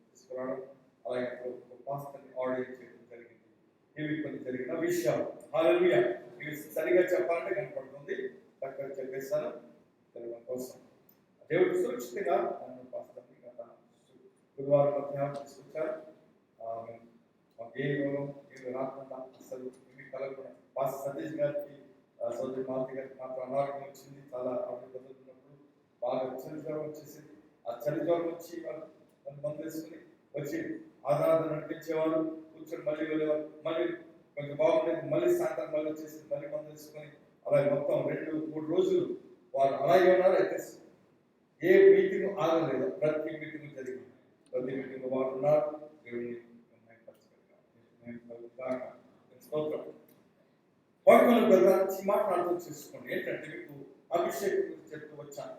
తీసుకురావడం, అలాగే ఒక పాస్టర్ని ఆర్డర్ చేయడం జరిగింది. ఇవి కొన్ని జరిగిన విషయాలు. హల్లెలూయా. ఇవి సరిగా చెప్పాలంటే కనపడుతుంది, చక్కగా చెప్పేస్తాను తెలియడం కోసం. దేవుడు సురక్షితంగా నన్ను పాస్టర్ని గత గురువారం మధ్యాహ్నం తీసుకొచ్చారు. మాకు ఏ రోగం ఏమి రాకుండా అసలు ఏమి కలగకుండా. పాస్టర్ సతీష్ గారికి, సోదరి మారుతి గారికి మాత్రం అనారోగ్యం వచ్చింది. చాలా ఆవిడ బతుకుతున్నప్పుడు బాగా చలి జ్వరం వచ్చేసింది. ఆ చలి జ్వరం వచ్చి వాళ్ళు మందు వేసుకుని వచ్చి ఆరాధన నడిపించేవారు, కూర్చొని మళ్ళీ వెళ్ళేవారు, మళ్ళీ కొంచెం బాగుండేది, మళ్ళీ సాయంత్రం మళ్ళీ వచ్చేసి మళ్ళీ మందు వేసుకొని అలాగే మొత్తం 2-3 రోజులు వారు అలాగే ఉన్నారు. అయితే ఏ మీటింగ్ ఆగలేదు, ప్రతి మీటింగ్ జరిగింది, ప్రతి మీటింగ్ వారు ఉన్నారు. దేవుని వాటిని గురించి మాట్లాడుతూ చేసుకోండి. ఏంటంటే మీకు అభిషేకం గురించి చెప్తూ వచ్చాను.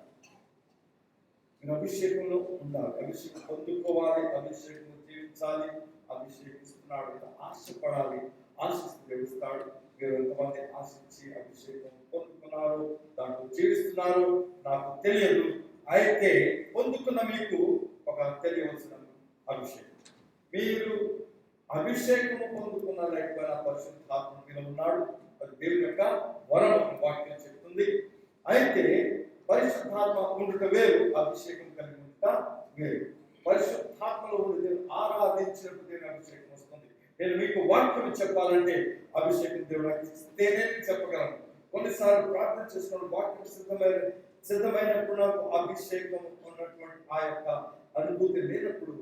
మీరు అభిషేకంలో ఉండాలి, అభిషేకం పొందుకోవాలి, అభిషేకం జీవించాలి, అభిషేకిస్తున్నాడు, ఆశపడాలి, ఆశిస్తూ గెలుస్తాడు. మీరు ఎంతమంది ఆశించి అభిషేకం పొందుకున్నారు, దాంట్లో జీవిస్తున్నారు నాకు తెలియదు. అయితే పొందుకున్న మీకు ఒక తెలియవలసిన అభిషేకం, మీరు అభిషేకము పొందుకున్న లేకపోయినా పరిశుద్ధాత్మ మీలో ఉన్నాడు. అది దేవుని యొక్క వరం వాక్యం చెప్తుంది. అయితే పరిశుద్ధాత్మ ఉండుట వేరు, అభిషేకం కలిగి ఉండుట వేరు. పరిశుద్ధాత్మలో ఉండి దేవుని ఆరాధించినప్పుడు దేవుని అభిషేకం వస్తుంది. నేను మీకు వాక్యం చెప్పాలంటే అభిషేకం దేవుడు నాకు ఇస్తేనే నేను చెప్పగలను. కొన్నిసార్లు ప్రార్థన చేసుకున్న వాక్యం సిద్ధమైనప్పుడు నాకు అభిషేకం ఉన్నటువంటి ఆ యొక్క అనుభూతి లేనప్పుడు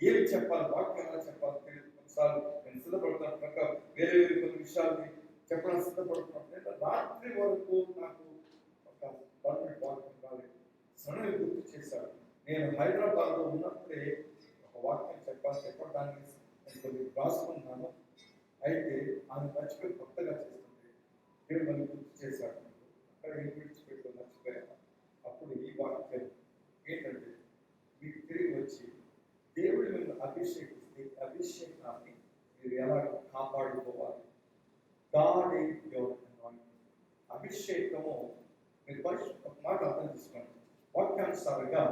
ఏమి చెప్పాలి, వాక్యం ఎలా చెప్పాలి తెలియదు. కొన్నిసార్లు నేను సిద్ధపడుతున్న ప్రకారం వేరే కొన్ని విషయాల్ని చెప్పడం సిద్ధపడుతున్నప్పుడు నేను రాత్రి వరకు నాకు ఒక పర్మనెంట్ వాక్యం రాలేదు. సడన్గా గుర్తు చేశాడు. నేను హైదరాబాద్లో ఉన్నప్పుడే ఒక వాక్యం చెప్పడానికి నేను కొన్ని రాసుకున్నాను. అయితే ఆయన మర్చిపోయి కొత్తగా చేస్తుంటే దేవుడు నన్ను గుర్తు చేశాడు. అక్కడ విడిచిపెట్టు మర్చిపోయాను. అప్పుడు ఈ వాక్యం ఏంటంటే, మీకు తిరిగి వచ్చి దేవుడి మీద అభిషేకిస్తే అభిషేకాన్ని మీరు ఎలా కాపాడుకోవాలి. God is your anointing. అభిషేకము మీరు ఒక మాట అర్థం చేసుకోండి. వాక్యానుసారంగా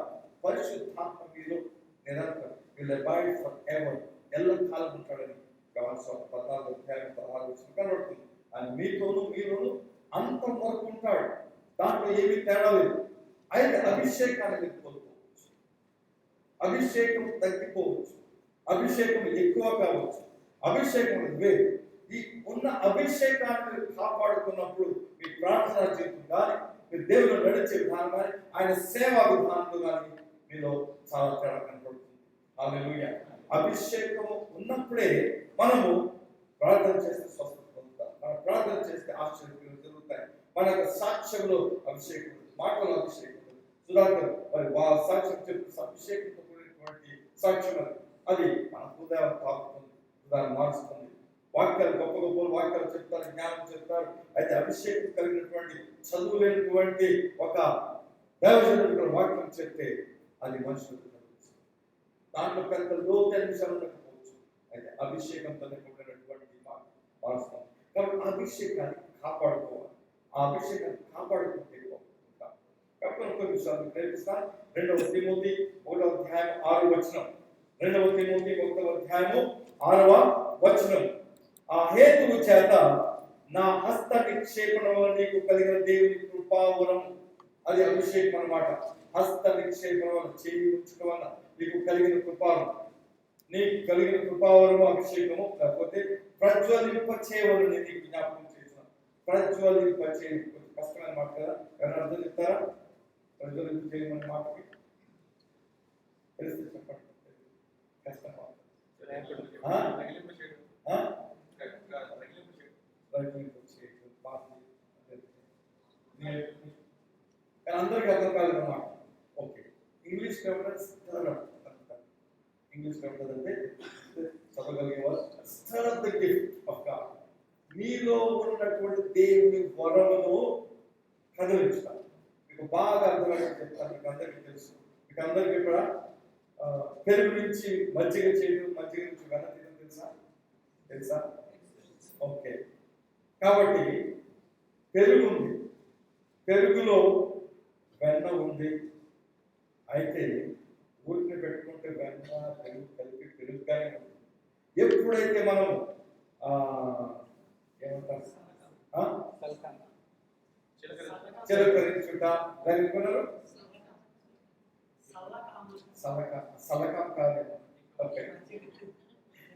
పరిశుద్ధాత్మ మీలో నిరంతరం విల్ అబైడ్ ఫర్ ఎవర్, ఎల్లకాలం ఉంటాడని వ్యవహారం 14:16 కనబడుతుంది. ఆయన మీలోను అంతం వరకు ఉంటాడు. దాంట్లో ఏమీ తేడా లేదు. అయితే అభిషేకాన్ని మీరు కోల్పోవచ్చు, అభిషేకం తగ్గిపోవచ్చు, అభిషేకం ఎక్కువ కావచ్చు, అభిషేకం వేరు. ఈ ఉన్న అభిషేకాన్ని మీరు కాపాడుకున్నప్పుడు మీ ప్రార్థనా జీవితం కానీ, మీరు దేవుడు నడిచే విధానం కానీ, ఆయన సేవా విధానంలో కానీ మీలో చాలా తేడా కనపడుతుంది. హల్లెలూయా. అభిషేకము ఉన్నప్పుడే మనము ప్రార్థన చేస్తే స్వస్థత పొందుతాం, మనం ప్రార్థన చేస్తే ఆశ్చర్యాలు జరుగుతాయి. మన యొక్క సాక్ష్యంలో అభిషేకం, మాటలో అభిషేకం. సుధాకర్ మరి సాక్ష్యం చెప్తే అభిషేకంతో కూడినటువంటి సాక్ష్యం అది మన హృదయం తాకుతుంది, హృదయాన్ని మారుస్తుంది. వాక్యాలు గొప్ప గొప్ప వాక్యాలు చెప్తారు, జ్ఞానం చెప్తారు. అయితే అభిషేకం కలిగినటువంటి చదువు లేనటువంటి ఒక దైవజనుడు వాక్యం చెప్తే అది మనుషులకు దాంట్లో పెద్ద లోతైన విషయాలు ఉండకపోవచ్చు. అయితే అభిషేకంతో కూడినటువంటి మారుస్తాం. కాబట్టి అభిషేకాన్ని కాపాడుకోవాలి. ఆ అభిషేకాన్ని కాపాడుకుంటే కాబట్టి కొన్ని విషయాలు నేర్పిస్తాను. 2 తిమోతి 1:6 2 తిమోతి 1:6 ఆ హేతువు చేత నా హస్త నిక్షేపణ వల్ల నీకు కలిగిన దేవుని కృపావరం, అది అభిషేకం అన్నమాట. హస్త నిక్షేపణ వల్ల చేయి ఉంచడం వల్ల నీకు కలిగిన కృపావరం, నీకు కలిగిన కృపావరము అభిషేకము. లేకపోతే ప్రజ్వలింపచేయవలని నీకు జ్ఞాపకం చేసిన. ప్రజ్వలింపచే కష్టమైన మాట కదా, ఎవరైనా అర్థం చెప్తారా? ప్రజ్వలింపచేయమని మాటకి తెలిస్తే చెప్పండి. కష్టం అందరికీ అర్థం కాలేదన్నమాట. ఓకే, ఇంగ్లీష్ ఇంగ్లీష్ అంటే చదవగలిగే వాళ్ళు stir up the gift of God. మీలో ఉన్నటువంటి దేవుని వరమును కదిలించుతారు. మీకు బాగా అర్థమయ్యే చెప్తాను. మీకు అందరికీ తెలుసు, మీకు అందరికీ కూడా పెరుగు నుంచి మజ్జిగ చేయడం, మజ్జిగ నుంచి వెన్న తీయడం తెలుసా? ఓకే, కాబట్టి పెరుగు ఉంది, పెరుగులో వెన్న ఉంది. అయితే ఊరిని పెట్టుకుంటే వెన్న పెరుగు కలిపి పెరుగుగానే ఉంటుంది. ఎప్పుడైతే మనం ఏమంటారు చిలకరించుట అనుకున్నారు, సలకం కాదు. ఓకే,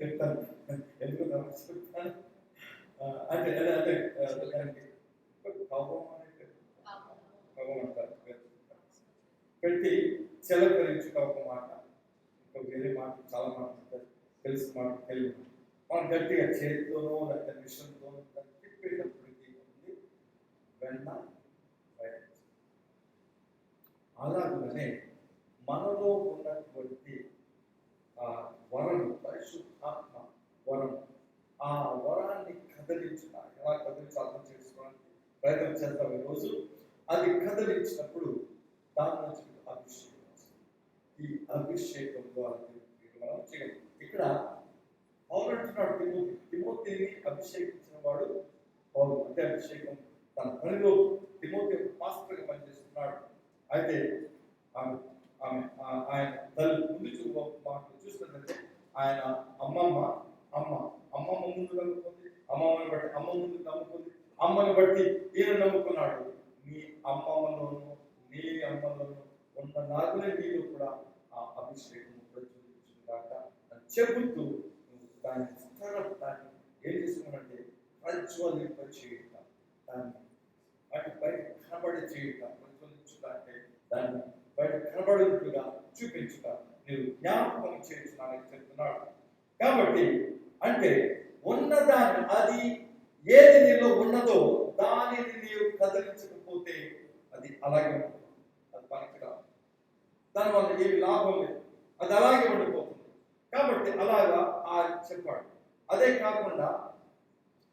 చెప్తాను ఎందుకు చెప్తాను. అంటే అదే పెట్టి చిలకరించుట ఒక మాట, ఇంకా వేరే మాట చాలా మాట తెలిసిన మాట తెలియదు. మనం గట్టిగా చేతితోనో లేకపోతే మిషన్తోనో తిప్పేటప్పటికి ఉంది వెన్న. అలాగనే మనలో ఉన్నటువంటి ఆ వరము, పరిశుద్ధాత్మ వరం, ఆ వరాన్ని కదిలించుట, ఎలా కదిలించాలని చేసుకోవడానికి ప్రయత్నం చేస్తాం ఈరోజు. అది కదిలించినప్పుడు దాని నుంచి అభిషేకం వస్తుంది. ఈ అభిషేకం ద్వారా మనం చేయాలి. ఇక్కడ పౌలు అంటున్నాడు తిమోతిని అభిషేకించిన వాడు పౌలు. అంటే అభిషేకం తన పనిలో తిమోతి పాస్టర్గా పనిచేస్తున్నాడు. అయితే ఆయన తల్లి ముందు చూసినట్లయితే ఆయన అమ్మమ్మ ముందు నమ్ముకుంది, అమ్మమ్మని బట్టి అమ్మ ముందు నమ్ముకుంది, అమ్మని బట్టి ఈయన నమ్ముకున్నాడు. నీ అమ్మమ్మలోను నీ అమ్మలోను ఉన్న నాకునే నీలో కూడా ఆ అభిషేకం ప్రచురించుగాక అని చెబుతూ దాన్ని దాన్ని ఏం చేస్తున్నామంటే ప్రజ్వలింప చేయుట, దాన్ని బయట కనబడి చేయుట, ప్రజ్వలించుట అంటే దాన్ని బయట కనబడినట్లుగా చూపించుట, నీవు జ్ఞాపకం చేయించడానికి చెప్తున్నాడు. కాబట్టి అంటే ఉన్నదాన్ని, అది ఏది నీలో ఉన్నదో దానిని నీవు కదిలించకపోతే అది అలాగే ఉంటుంది, అది పనికిరాదు, దానివల్ల ఏమి లాభం లేదు, అది అలాగే ఉండిపోతుంది. కాబట్టి అలాగా ఆయన చెప్పాడు. అదే కాకుండా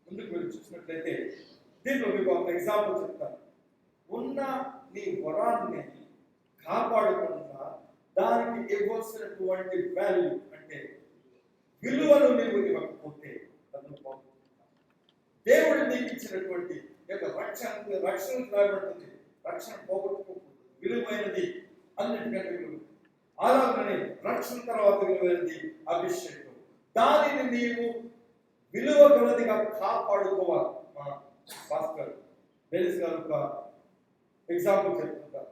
ముందుకు వెళ్ళి చూసినట్లయితే దీంట్లో మీకు ఒక ఎగ్జాంపుల్ చెప్తాను. ఉన్న నీ వరాన్ని కాపాడకుండా దానికి ఇవ్వాల్సినటువంటి వాల్యూ అంటే విలువను నీవు ఇవ్వకపోతే దేవుడు నీకు ఇచ్చినటువంటి యొక్క రక్షణ రాబడుతుంది, రక్షణ పోగొట్టుకోకూడదు, విలువైనది, అన్నిటికంటే విలువ. అలాగనే రక్షణ తర్వాత విలువైనది అభిషేకం, దానిని నీవు విలువ గలదిగా కాపాడుకోవాలి. మా పాస్టర్ డెనిస్ గారు ఒక ఎగ్జాంపుల్ చెప్తుంటారు.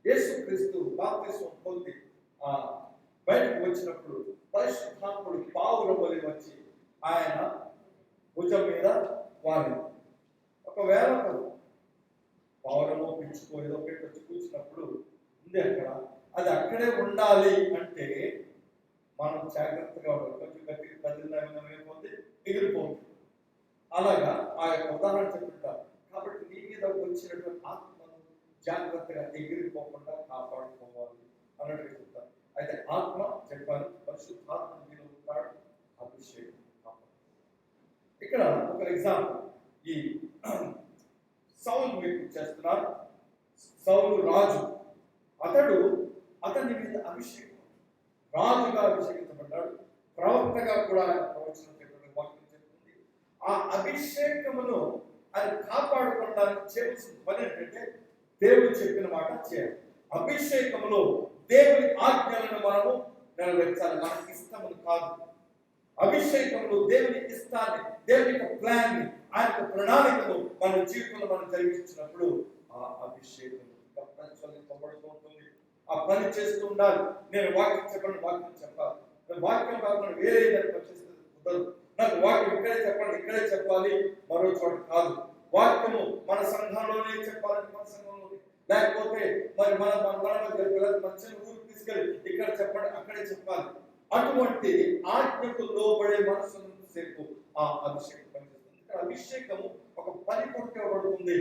యేసుక్రీస్తు బాప్తిస్మం పొంది బయటకు వచ్చినప్పుడు పరిశుద్ధాత్ముడు పావుల వలె వచ్చి ఆయన భుజం మీద వాలింది. ఒకవేళ పావులమో పిచ్చుకో ఏదో పెట్టి వచ్చి కూర్చున్నప్పుడు ఉంది అక్కడ, అది అక్కడే ఉండాలి అంటే మనం జాగ్రత్తగా ఉండాలి. కొంచెం గట్టిగా కదిలిపోతే ఎగిరిపోతుంది. అలాగా ఆ యొక్క ఉదాహరణ చెప్తుంటారు. కాబట్టి నీ మీద వచ్చినటువంటి ఆత్మను జాగ్రత్తగా ఎగిరిపోకుండా కాపాడుకోవాలి అన్నట్టుగా చెప్తారు. అయితే ఆత్మ చెప్పాలి, పరిశుద్ధాత్మ మీద ఉంటాడు, అభిషేకం. ఇక్కడ ఒక ఎగ్జాంపుల్, ఈ సౌలు మీకు చేస్తున్నారు. సౌలు రాజు, అతని మీద అభిషేకం, రాజుగా అభిషేకించబడ్డాడు, ప్రవక్తగా కూడా ఆయన ప్రవచనం చెప్పిన వాక్యం చెప్తుంది. ఆ అభిషేకమును ఆయన కాపాడుకోవడానికి చేయవలసిన పని ఏంటంటే దేవుడు చెప్పిన మాట చేయాలి. అభిషేకములో దేవుని ఆజ్ఞలను మనము నెరవేర్చాలి, మనకి ఇష్టములు కాదు. అభిషేకంలో దేవుని ఇష్టాన్ని, దేవుని యొక్క ప్లాన్ ని, ఆయన యొక్క ప్రణాళికను మన జీవితంలో మనం జరిగించినప్పుడు ఆ అభిషేకం ప్రజ్వలింపబడుతూ ఉంటుంది. ఆ పని చేస్తూ ఉండాలి. నేను వాక్యం చెప్పండి, వాక్యం చెప్పాలి. నేను వాక్యం కాకుండా వేరే ఏదైనా పనిచేస్తే కుదరదు. నాకు వాక్యం ఇక్కడే చెప్పండి, ఇక్కడే చెప్పాలి, మరో చోట కాదు. వాక్యము మన సంఘంలోనే చెప్పాలని మన సంఘంలోనే, లేకపోతే మరి మన మంచి ఊరికి తీసుకెళ్ళి ఇక్కడ చెప్పండి, అక్కడే చెప్పాలి. అటువంటి ఆజ్ఞకు లోబడే మనసును సేపు ఆ అభిషేకం పనిచేస్తుంది. ఇక్కడ అభిషేకము ఒక పని కొట్టుకోబడుతుంది,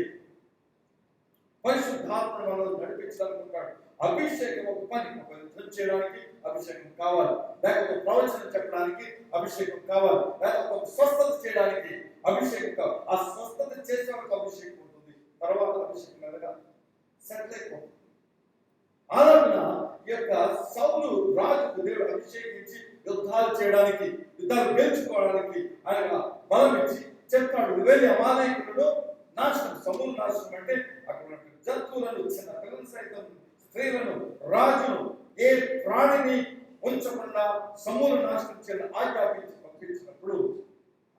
పరిశుద్ధాత్మను మనం నడిపించాలనుకుంటాడు. అభిషేకం ఒక పని, ఒక యుద్ధం చేయడానికి అభిషేకం కావాలి, లేకపోతే ప్రవచనం చెప్పడానికి అభిషేకం కావాలి, లేకపోతే ఒక స్వస్థత చేయడానికి అభిషేకం కావాలి. ఆ స్వస్థత చేసే ఒక అభిషేకం ఉంటుంది, తర్వాత అభిషేకం మెల్లగా సెటిల్ అయిపోతుంది. అలాగా ఈ యొక్క సౌలు రాజుకు దేవుడు అభిషేకించి యుద్ధాలు చేయడానికి, యుద్ధాలు గెలుచుకోవడానికి ఆయన బలం ఇచ్చి చెప్తాడు, వెళ్ళి అమాలేకులను నాశనం, సౌలు నాశనం అంటే అక్కడ జంతువులను, చిన్న పిల్లలు సైతం, స్త్రీలను, రాజును, ఏ ప్రాణిని ఉంచకుండా సమూల నాశనం చేయడం ఆజ్ఞాపించి పంపించినప్పుడు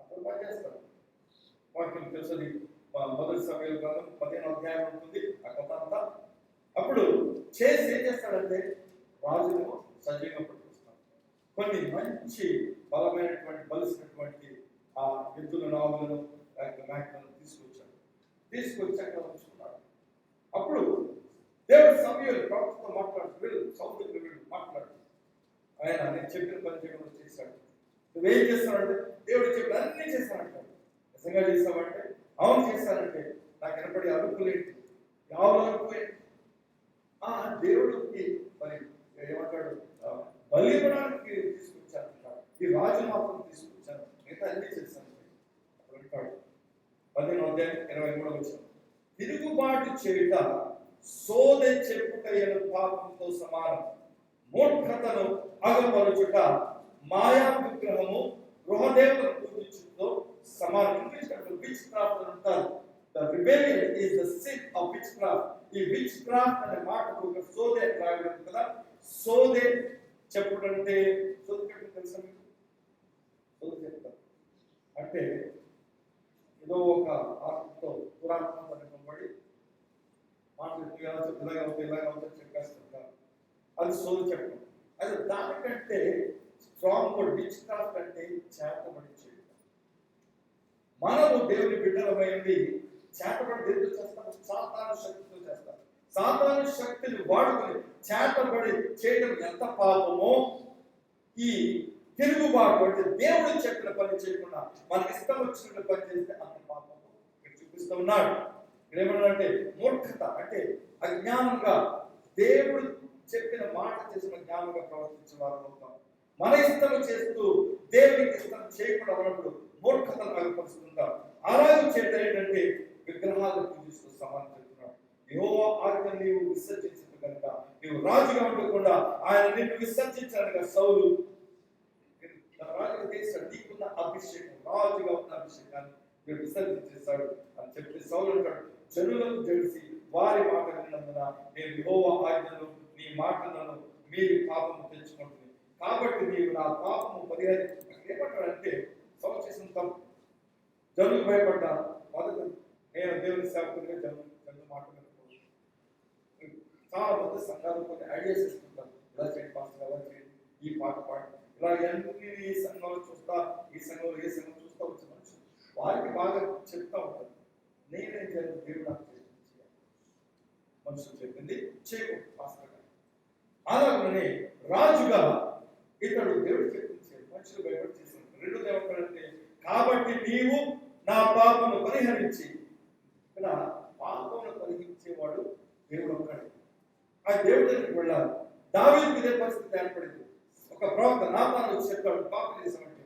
అతను పనిచేస్తాడు. వాక్యం తెలుసది, మొదటి సమయాల గ్రంథం 15వ అధ్యాయం ఉంటుంది ఆ కథ అంతా. అప్పుడు చేసి ఏం చేస్తాడంటే రాజును సజీవంగా పట్టుకొస్తాడు. కొన్ని మంచి బలమైనటువంటి బలిసినటువంటి ఆ ఎద్దుల నావులను మేకలను తీసుకొచ్చాక ఉంచుకున్నాడు. అప్పుడు దేవుడు సమయంలో ప్రవక్తతో మాట్లాడు, వీళ్ళు సౌందర్య వీళ్ళు మాట్లాడు, ఆయన నేను చెప్పిన పని చేయడం చేశాడు. నువ్వేం చేస్తానంటే దేవుడు చెప్పిన అన్నీ చేశానంటాడు. నిజంగా చేస్తామంటే అవును చేశానంటే నాకు వినపడి అరుపులేంటి, యావులు అరుపులేంటి, దేవుడికి మరి ఏమంటాడు బలిపడానికి తీసుకొచ్చాను, ఈ రాజు మాత్రం తీసుకొచ్చాను, మిగతా అన్ని చేశాను అంటాడు. 15వ అధ్యాయం 23వ వచనం, తిరుగుబాటు చేయుట సోదె చెప్పుటైన పాపంతో సమానం, మూర్ఖతను అగపరుచుట మాయా విగ్రహము గృహదేవతను పూజించుటతో సమానం. ఇంగ్లీష్ విచ్ క్రాఫ్ట్ అని అంటారు. The rebellion is the sin of witchcraft. ఈ విచ్ క్రాఫ్ట్ అనే మాటకు ఒక సోదే రాయబడింది కదా. సోదే చెప్పుడంటే సోదే చెప్పడం తెలుసా మీకు? సోదే చెప్తారు అంటే ఏదో ఒక ఆత్మతో పురాత్మతో నింపబడి మాటలు ఇలాగ చెప్పేస్తుంటారు, అది సోది చెప్పడం. అది దానికంటే స్ట్రాంగ్ వర్డ్ విచ్ క్రాఫ్ట్ అంటే చేతబడి చేయడం. మనము దేవుని బిడ్డలమై ఉండి చేతబడి దేనితో చేస్తాము? సాతాను శక్తితో చేస్తాం. సాతాను శక్తిని వాడుకొని చేతబడి చేయడం ఎంత పాపమో, ఈ తిరుగుబాటు అంటే దేవుడు చెప్పిన పని చేయకుండా మనకి ఇష్టం వచ్చినట్టు పని చేస్తే అంత పాపము ఇక్కడ చూపిస్తూ ఉన్నాడు. ఇక్కడ ఏమన్నాడంటే మూర్ఖత అంటే అజ్ఞానంగా, దేవుడు చెప్పిన మాట చేసిన జ్ఞానంగా ప్రవర్తించే వారు అవుతాం. మన ఇష్టం చేస్తూ దేవునికి ఇష్టం చేయకుండా ఉన్నప్పుడు మూర్ఖతను అగపరుస్తుంటాం. అలాగే చేయడం ఏంటంటే విగ్రహాలను పూజిస్తూ సమానం చెప్తున్నాడు. యెహోవా ఆజ్ఞ నీవు విసర్జించిన కనుక నీవు రాజుగా ఉండకుండా ఆయన నిన్ను విసర్జించాడుగా సౌలు రాజుగా చేశాడు. నీకున్న అభిషేకం, రాజుగా ఉన్న అభిషేకాన్ని మీరు విసర్జించేశాడు అని చెప్పి సౌలు అంటాడు, జనులకు తెలిసి వారి మాట విన్నందున నేను యెహోవా ఆజ్ఞను నీ మాటలను మీరు పాపము తెచ్చుకుంటుంది, కాబట్టి నీవు నా పాపము పరిహరించు. ఏమంటాడంటే సౌలు చేసిన తప్పు, జనులు భయపడ్డాను. మొదటి నేను దేవుని సేవకుడిగా జనులు మాట వినకూడదు. చాలా మంది సంఘాలు కొన్ని ఐడియాస్ ఇస్తుంటారు, ఇలా చేయండి పాస్టర్, అలా చేయండి, ఈ పాట పాడండి, ఇలా ఎన్ని ఈ సంఘంలో చూస్తా, ఈ సంఘంలో ఏ సంఘం చూస్తా వచ్చే మనుషులు వారికి బాగా చెప్తా ఉంటారు. నేనేం చేయాలి? దేవుడు నాకు చేయాలి. మనుషులు చెప్పింది చేయకూడదు పాస్టర్ గారు. అలాగనే రాజుగా ఇతడు దేవుడు చెప్పించాడు, మనుషులు భయపడి చేశాడు. రెండు దేవతలంటే కాబట్టి నీవు నా పాపను పరిహరించి. ఇక్కడ పాపమును పరిహరించేవాడు దేవుడు ఒక్కడే. ఆ దేవుడి దగ్గరికి వెళ్ళాలి. దావీదుకు ఇదే పరిస్థితి ఏర్పడింది. ఒక ప్రవక్త నాతాను వచ్చి చెప్పాడు, పాపం చేశామంటే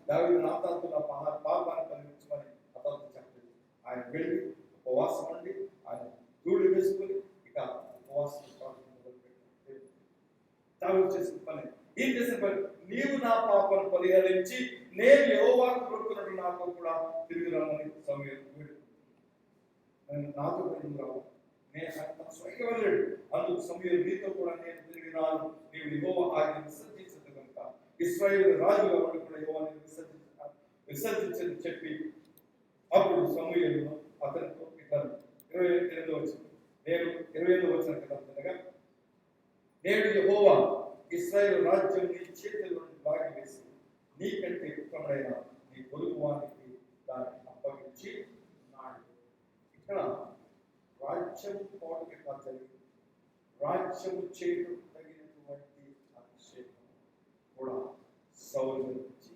దావీదు నాతానుతో నా పాపాన్ని పరిహరించమని అతను చెప్పలేదు. ఆయన వెళ్ళి ఉపవాసం అండి, ఆయన ధూళి వేసుకుని ఇక ఉపవాసం మొదలుపెట్టాడు. దావీదు చేసిన పని, ఏం చేసిన పని? నీవు నా పాపను పరిహరించి నేను యెహోవాకు మొక్కుకున్నట్టు నాతో కూడా తిరిగి రమ్మని సమూయేలు వేడుకున్నాడు. నాతో తిరిగి రావు, నేను స్వయంగా వెళ్ళాడు. అందుకు సమూయేలు నీతో కూడా నేను తిరిగి రాను, నీవు యెహోవా ఆజ్ఞను విసర్జించదు కనుక ఇశ్రాయేలు రాజుగా ఉండి కూడా యెహోవాను విసర్జించని చెప్పి అప్పుడు సమూయేలు అతనితో ఇతను 28వ వచనం, నేను 28వ వచనం కదా, నేడు యెహోవా ఇశ్రాయేలు రాజ్యం నీ చేతుల్లో లాగివేసి నీకంటే ఉత్తముడైన నీ పొరుగు వానికి దాన్ని అప్పగించి ఉన్నాడు. ఇక్కడ రాజ్యము పోవడమే కాదు జరిగింది, రాజ్యము చేయడం తగినటువంటి అభిషేకం కూడా సౌలు నుంచి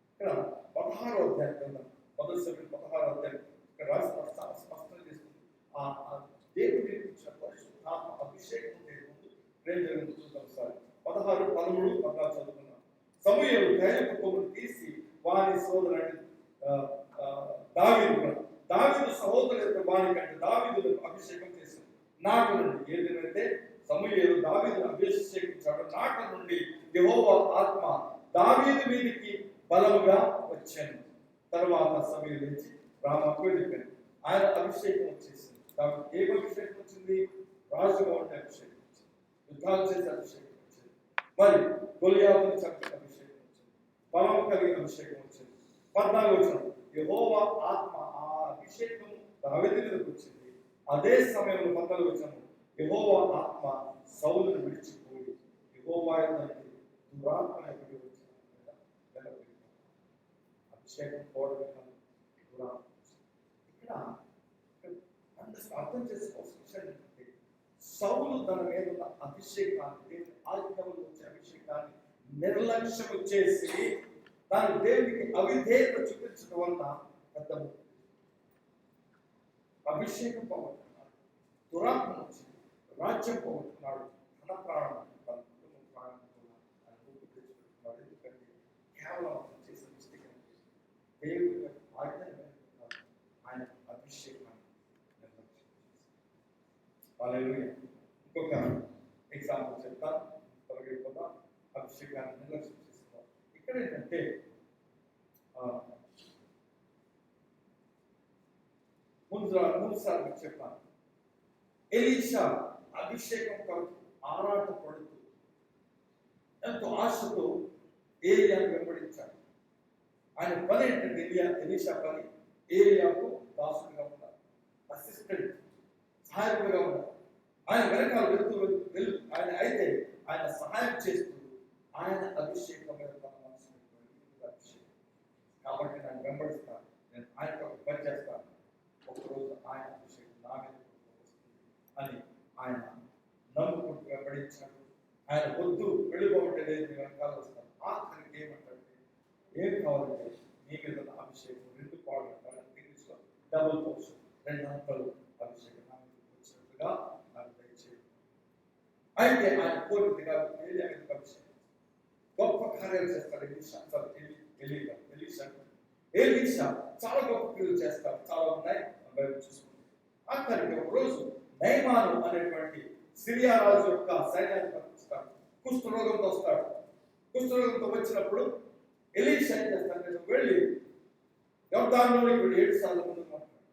ఇక్కడ 16వ అధ్యాయం, మొదటి సమయం 16వ అధ్యాయం ఇక్కడ రాసిన చాలా స్పష్టం చేస్తుంది. ఆ దేవుడు ఇచ్చిన పరిశుద్ధాత్మ అభిషేకం ఏం జరిగింది చూద్దాం సార్. 16, 13, 14 చదువుకున్నాం. సమూయేలు తైలపు కొమ్మును తీసి వారి సోదరుడు దావీదు సహోదరుడు వారి కంటే దావీదును అభిషేకం చేశాడు. నాటి నుండి ఏదైతే సమూయేలు దావీదును అభిషేకించాడు, నాటి నుండి యెహోవా ఆత్మ దావీదు మీదికి బలముగా వచ్చాను. తర్వాత సమూయేలు లేచి రామాకు వెళ్ళిపోయాడు. ఆయన అభిషేకం వచ్చేసింది. ఏం అభిషేకం వచ్చింది? రాజుగా ఉండే అభిషేకం, యుద్ధాలు చేసే అభిషేకం వచ్చింది. మరి గొలియాతుని చంపే అభిషేకం వచ్చింది, బలం కలిగిన అభిషేకం వచ్చింది. 14వ వచనం, యెహోవా ఆత్మ ఆ అభిషేకం దావీదు మీదకి వచ్చింది. అదే సమయంలో 14వ వచనం, యెహోవా ఆత్మ సౌలును విడిచిపోయి యెహోవా యందు దురాత్మ ఎక్కడికి వచ్చిన అభిషేకం పోవడమే కాదు, దురాత్మ. ఇక్కడ అర్థం చేసుకోవాల్సిన విషయం ఏంటంటే సౌలు తన మీద ఉన్న అభిషేకాన్ని, దేవుని ఆజ్ఞలో వచ్చే అభిషేకాన్ని నిర్లక్ష్యం చేసి తాను దేవునికి అవిధేయత చూపించడం వలన పెద్ద అభిషేకం పోగొట్టుకున్నాడు, దురాత్మ వచ్చింది, రాజ్యం పోగొట్టుకున్నాడు, తన ప్రాణం, తన కుటుంబం ప్రాణం కూడా ఆయన ఊపి తెచ్చుకుంటున్నాడు. ఎందుకంటే కేవలం అతను చేసిన మిస్టేక్ దేవుడి ఆజ్ఞను ఆయన అభిషేకాన్ని నిర్లక్ష్యం చేశాడు. హల్లెలూయా. ఇంకొక ఎగ్జాంపుల్ చెప్తాను, తొలగిపోతా. అభిషేకాన్ని నిర్లక్ష్యం చేస్తున్నారు. ఇక్కడ ఏంటంటే ముందు సార్లు చెప్పాను, ఎలీషా అభిషేకం కొరకు ఆరాట పడుతూ ఎంతో ఆశతో ఏలియాను వెంబడించాడు. ఆయన పని ఏంటంటే ఎలీషా పని ఏలియాకు దాసుడిగా ఉన్నారు, అసిస్టెంట్, సహాయకుడిగా ఉన్నారు. ఆయన వెనకాల వెళ్తూ ఆయన అయితే ఆయన సహాయం చేస్తూ ఆయన అభిషేకం మీద తన మనసు పెట్టుకొని ఇది అభిషేకం కాబట్టి నన్ను వెంబడిస్తాను, నేను ఆయనతో పని చేస్తాను, ఒకరోజు ఆయన అభిషేకం నా మీద వస్తుంది అని ఆయన నమ్ముకుంటూ వెంబడించాడు. ఆయన వద్దు వెళ్ళిపోవటం లేదు, వెనకాల వస్తాను. ఆఖరికి ఏమంటాడంటే ఏం కావాలంటే నీ మీద ఉన్న అభిషేకం 2 పాళ్ళు ఇంగ్లీష్లో డబుల్ పోర్షన్, 2 అంతలు అభిషేకం నా మీద వచ్చినట్టుగా నాకు దయచేయండి. అయితే ఆయన కోరికగా ఏలియా మీదకి అభిషేకం గొప్ప కార్యాలు చేస్తాడు. ఎలీషా చాలా గొప్ప క్రియలు చేస్తాడు, చాలా ఉన్నాయి బైబిల్ చూసుకుంటే. ఆఖరికి ఒక రోజు నయమాను అనేటువంటి సిరియా రాజు యొక్క సైన్యాన్ని పంపిస్తాడు. కుష్ఠరోగంతో వస్తాడు. కుష్ఠరోగంతో వచ్చినప్పుడు ఎలీషా ఏం చేస్తాడు, నేను వెళ్ళి యోర్దానులోకి వెళ్ళి 7 సార్లు ముందు మాట్లాడు.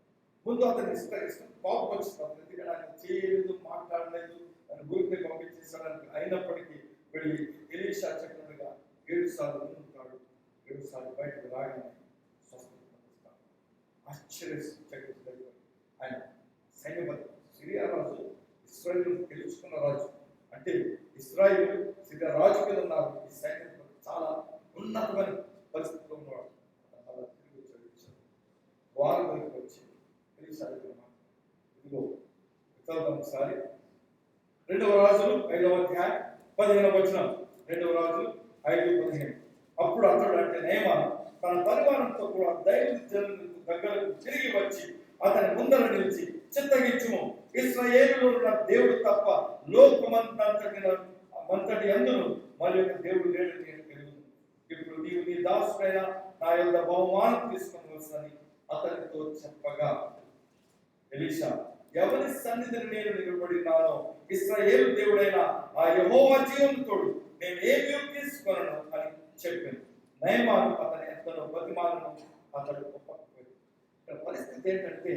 ముందు అతన్ని ఇష్టం కోపం వచ్చిస్తాడు, ఎందుకంటే ఆయన చేయలేదు, మాట్లాడలేదు, అని ఊరికి పంపించేస్తాడు. అయినప్పటికీ వెళ్ళి ఎలీషా చెప్పినట్టుగా 7 సార్లు ముందుతాడు, 7 సార్లు బయటకు రాగానే స్వస్థత పొందుతాడు. ఆశ్చర్యచకితుడై ఆయన సైన్యపతి సిరియా రాజు ఇశ్రాయేలు గెలుచుకున్న రాజు, అంటే ఇశ్రాయేలు సిరియా రాజు కింద ఉన్నారు. ఈ సైన్యపతి చాలా ఉన్నతమైన పరిస్థితిలో ఉన్నవాడు. అలా తిరిగి వచ్చాడు. వారం వరకు వచ్చి ఎలీషా దగ్గర ఇదిగో చదువుతాం ఒకసారి. 2వ రాజులు 5వ అధ్యాయం 15వ వచనం. 2వ రాజులు 5:15. అప్పుడు అతడు అంటే నయమాను తన పరివారంతో కూడా దైవజనుల దగ్గరకు తిరిగి వచ్చి అతని ముందర నిలిచి చిత్తగించుము, ఇశ్రాయేలులో ఉన్న దేవుడు తప్ప లోకమంతటి అందును మరి యొక్క దేవుడు లేడని నేను తెలుగు. ఇప్పుడు నీవు నీ దాసుడైన నా యొక్క బహుమానం తీసుకొనవలసిందని అతనితో చెప్పగా ఎలీషా ఎవరి సన్నిధిని నేను నిలబడినానో ఇశ్రాయేలు దేవుడైన ఆ యెహోవా జీవముతోడు నేను ఏమీ తీసుకొనను అని చెప్పింది. నయమాను అతని ఎంతలో బతిమాలను అతడు ఒప్పకపోయాడు. ఇక్కడ పరిస్థితి ఏంటంటే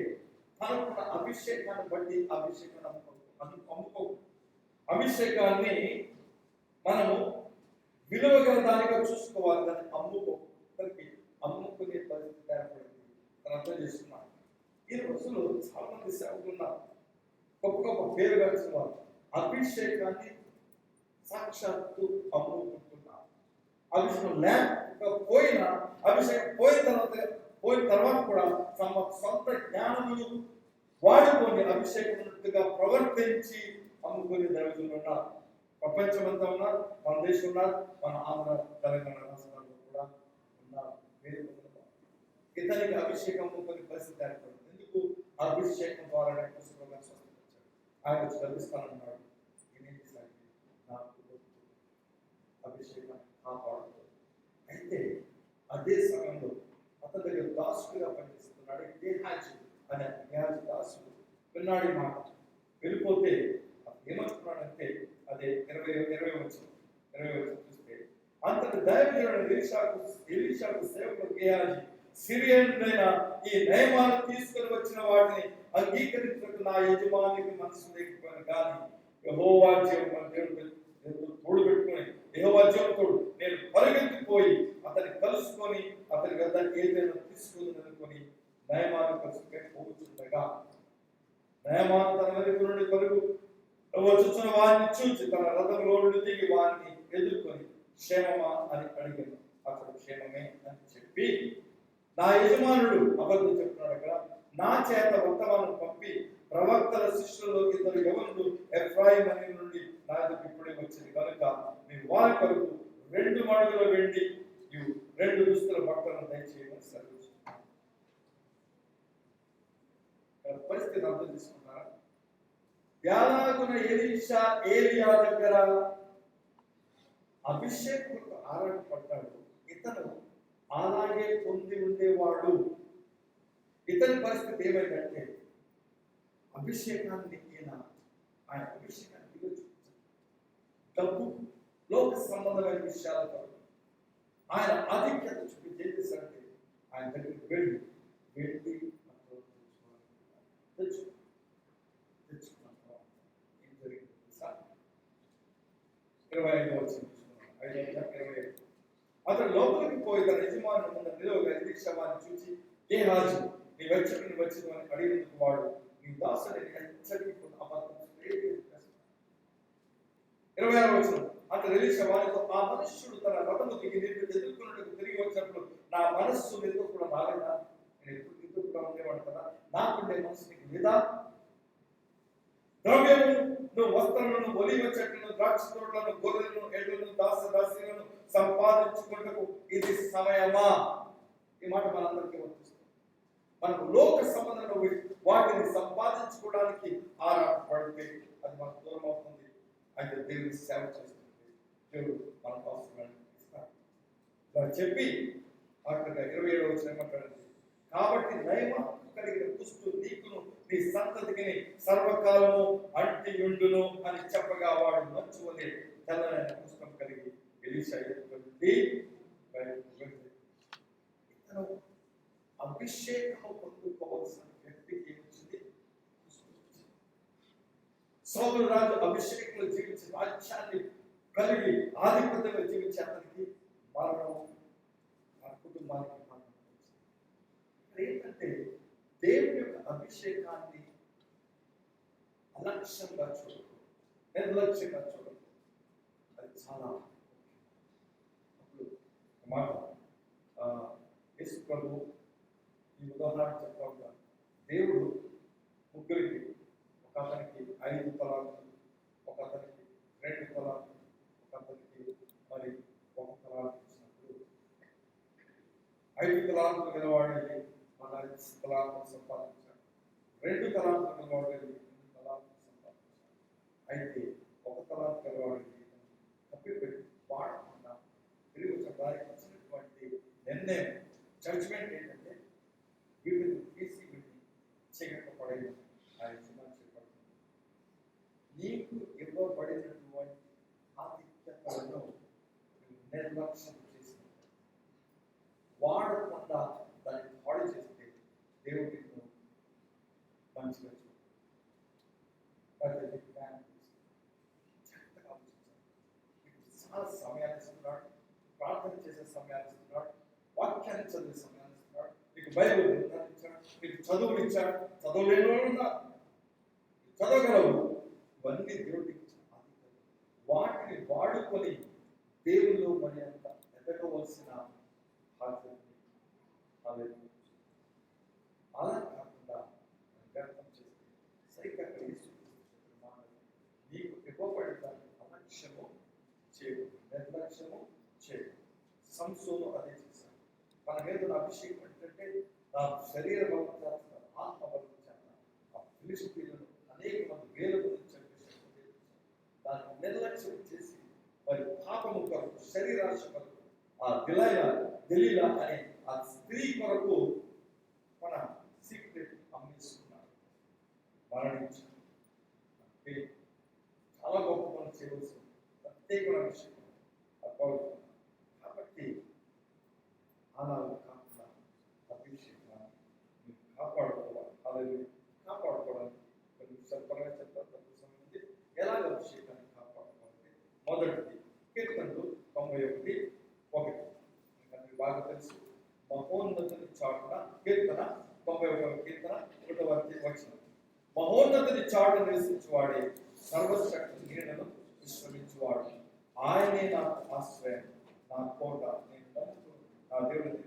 తనకున్న అభిషేకాన్ని బట్టి అభిషేకాన్ని అమ్ముకో. అభిషేకాన్ని మనము విలువగల దానిగా చూసుకోవాలి, దాన్ని అమ్ముకునే పరిస్థితి ఏర్పడింది. తను అర్థం చేస్తున్నాను. ఈ రోజుల్లో చాలా మంది సేవకులు ఉన్నారు, గొప్ప గొప్ప పేరు కలిసిన వారు అభిషేకాన్ని సాక్షాత్తు అమ్ముకుంటున్నారు. అభిషేకం లేకపోయినా అభిషేకం పోయిన తర్వాత కూడా తమ సొంత జ్ఞానమును వాడుకొని అభిషేకం ఉన్నట్టుగా ప్రవర్తించి అమ్ముకునే దైవజనులు ఉన్నారు. ప్రపంచమంతా ఉన్నారు, మన దేశం ఉన్నారు, మన ఆంధ్ర తెలంగాణ రాష్ట్రాల్లో కూడా ఉన్నారు. ఇతనికి అభిషేకం కొన్ని పరిస్థితి ఏర్పడింది. ఎందుకు అభిషేకం ద్వారా పుస్తకంగా స్వస్థపరిచాడు. ఆయన వచ్చి కల్పిస్తానన్నాడు. నాకు అభిషేకం కాపాడుతుంది. అయితే అదే సమయంలో అతని దగ్గర దాసుడుగా పనిచేస్తున్నాడు గేహాజీ అనే గేహాజీ దాసుడు విన్నాడు మాట. వెళ్ళిపోతే ఏమంటున్నాడంటే అదే 20 వచ్చిన చూస్తే అంతటి దైవజనుడు ఎలీషాకు సేవకుడు గేహాజీ సిరియనుడైన ఈ నయమాను తీసుకొని వచ్చిన వాటిని అంగీకరించక నా యజమానికి మనసు లేకపోయిన కానీ యెహోవా జీవం దేవుడు తోడు పెట్టుకుని యెహోవా జీవంతోడు నేను పరిగెత్తిపోయి అతన్ని కలుసుకొని అతని వద్ద ఏదైనా తీసుకుని అనుకొని నయమాను కలుసుకే పోతుండగా నయమాను తన వెనుక నుండి పరుగు వచ్చుచున్న వారిని చూసి తన రథంలో నుండి దిగి వారిని ఎదుర్కొని క్షేమమా అని అడిగాను. అతడు క్షేమమే అని చెప్పి నా యజమానుడు అబద్ధం చెప్తున్నాడు. అక్కడ నా చేత వర్తమానం పంపి ప్రవక్తల శిష్యులలో 2 యవనులు ఎఫ్రాయిం అనే నుండి నా దగ్గర ఇప్పుడే వచ్చింది కనుక మీరు వారి కొరకు 2 మణుగుల వెండి 2 దుస్తుల బట్టలను దయచేయమని సెలవిస్తున్నాను. పరిస్థితి అర్థం తీసుకున్నారా? ఎలాగున ఎలీషా ఏలియా దగ్గర అభిషేకులకు ఆరాటపడ్డాడు. ఇతను అలాగే పొంది ఉండేవాడు. ఇతని పరిస్థితి ఏమైందంటే అభిషేకాన్ని ఆయన అభిషేకాన్ని డబ్బు లోక సంబంధమైన విషయాలతో ఆయన ఆధిక్యత చూపించి ఏం చేశారంటే ఆయన దగ్గరికి వెళ్ళి తెచ్చుకున్నాను. ఏం జరిగింది సార్? 25 వచ్చింది. 5:25 అతడు లోపలికి పోయి తన యజమాని ముందు నిలువగా ఎలీషా వారిని చూచి గేహాజీ నీ వెచ్చని వచ్చింది అని అడిగినందుకు వాడు నీ దాసుని హెచ్చరికను అబద్ధం 26 వచ్చిన అంటే ఎలీషా వారితో, ఆ మనుష్యుడు తన రథము దిగి నిన్ను ఎదుర్కొన్నట్టు తిరిగి వచ్చినప్పుడు నా మనస్సు నీతో కూడా రాలేదా? నేను ఎప్పుడు నీతో కూడా ఉండేవాడు కదా, నాకుండే మనసు నీకు లేదా? ద్రవ్యము, నువ్వు వస్త్రములను, ఒలివ చెట్లను, ద్రాక్ష తోటలను, గొర్రెలను, ఎడ్లను, దాసదాసీలను సంపాదించుకుంటకు ఇది సమయమా? ఈ మాట మనందరికీ వర్తిస్తుంది. మనకు లోక సంబంధమైన వాటిని సంపాదించుకోవడానికి ఆరాటపడితే అది మనకు దూరం అవుతుంది. అయితే దేవుని సేవ చేస్తుంది, దేవుడు మనకు అవసరమైన ఇస్తాడు. ఇలా చెప్పి అక్కడ 27వ వచనం ఏమంటాడంటే, కాబట్టి నయమాకు కలిగిన పుస్తు నీకును నీ సంతతికి సర్వకాలము అంటియుండును అని చెప్పగా వాడు మంచు వలె తెల్లనైన పుస్తకం కలిగి ఎలీషా ఎదుర్కొని ఇతను అభిషేకము పొందుకోవాల్సిన వ్యక్తికి ఏమొచ్చింది? సౌలు రాజు అభిషేకంలో జీవించి రాజ్యాన్ని కలిగి ఆధిపత్యంలో జీవించే అతనికి మరణం, ఆ కుటుంబానికి మరణం. ఏంటంటే దేవుని యొక్క అభిషేకాన్ని అలక్ష్యంగా చూడదు, నిర్లక్ష్యంగా చూడదు. అది చాలా అప్పుడు మాట యేసు ప్రభు ఈ ఉదాహరణ చెప్పగా, దేవుడు ముగ్గురికి, ఒక అతనికి 5 తలాంతులు, ఒక అతనికి 2 తలాంతులు, ఒక అతనికి మరి 1 తలాంతు ఇచ్చినప్పుడు 5 తలాంతులు గలవాడిని మన 10 తలాంతులు సంపాదించాడు, 2 తలాంతులు గలవాడిని 2 తలాంతులు సంపాదించాడు. అయితే 1 తలాంతు గలవాడిని కప్పిపెట్టి వాడకుండా తిరిగి వారికి వచ్చినటువంటి నిర్ణయం, జడ్జ్మెంట్ ఏంటంటే వీటిని తీసి వీటిని చేయకపోవడం. ఆయన చెప్పబడుతుంది, నీకు ఇవ్వబడినటువంటి ఆధిక్యతలను నిర్లక్ష్యం చేసి వాడకుండా దాన్ని పాడు చేస్తే దేవుడికి మంచిగా చాలా సమయాన్ని ఇస్తున్నాడు, ప్రార్థన చేసే సమయాన్ని ఇస్తున్నాడు, వాక్యాన్ని చదివే సమయాన్ని ఇస్తున్నాడు, నీకు బైబిల్ ఇచ్చాడు, నీకు చదువులు ఇచ్చాడు. చదవలేని వాళ్ళు ఉన్నారు, చదవగలవు. ఇవన్నీ దేవుడికి వాటిని వాడుకొని దేవుళ్ళు మరి అంత ఎదగవలసిన బాధ్యతని అలా కాకుండా వ్యర్థం చేస్తే సరిగ్గా నీకు ఇవ్వబడిన దాన్ని అలక్ష్యము చేయదు, నిర్లక్ష్యము చేయదు. సంసోను అదే చేశాడు. మన మీద అభిషేకం ఏంటంటే నా శరీర బలం చేత, ఆత్మ బలం చేత ఆ ఫిలిష్తీయులను అనేక మంది వేల మంది చంపేశాడు. దాన్ని నిర్లక్ష్యం చేసి మరి పాపము కొరకు, శరీరాశ కొరకు ఆ దెలీలా అనే ఆ స్త్రీ కొరకు మన సీక్రెట్ అమ్మేసుకున్నాడు, మరణించాడు. అంటే చాలా గొప్ప పనులు చేయవలసి ప్రత్యేకమైన విషయం కాబట్టి అలా కాకుండా అభిషేకాన్ని మీరు కాపాడుకోవాలి. అలాగే కాపాడుకోవడానికి కొన్ని చెప్పగా చెప్తారు. తక్కువ సమయం ఎలాగ అభిషేకాన్ని కాపాడుకోవాలంటే, మొదటిది కీర్తనలు 91:1. మీకు బాగా తెలుసు, మహోన్నతుని చాటున, కీర్తన 91 కీర్తన 1వ వచనం, మహోన్నతుని చాటును నివసించువాడే సర్వశక్తి నీడను విశ్రమించువాడు, ఆయనే నాకు ఆశ్రయం, నా కోట, నేను నమ్ముతూ నా దేవుని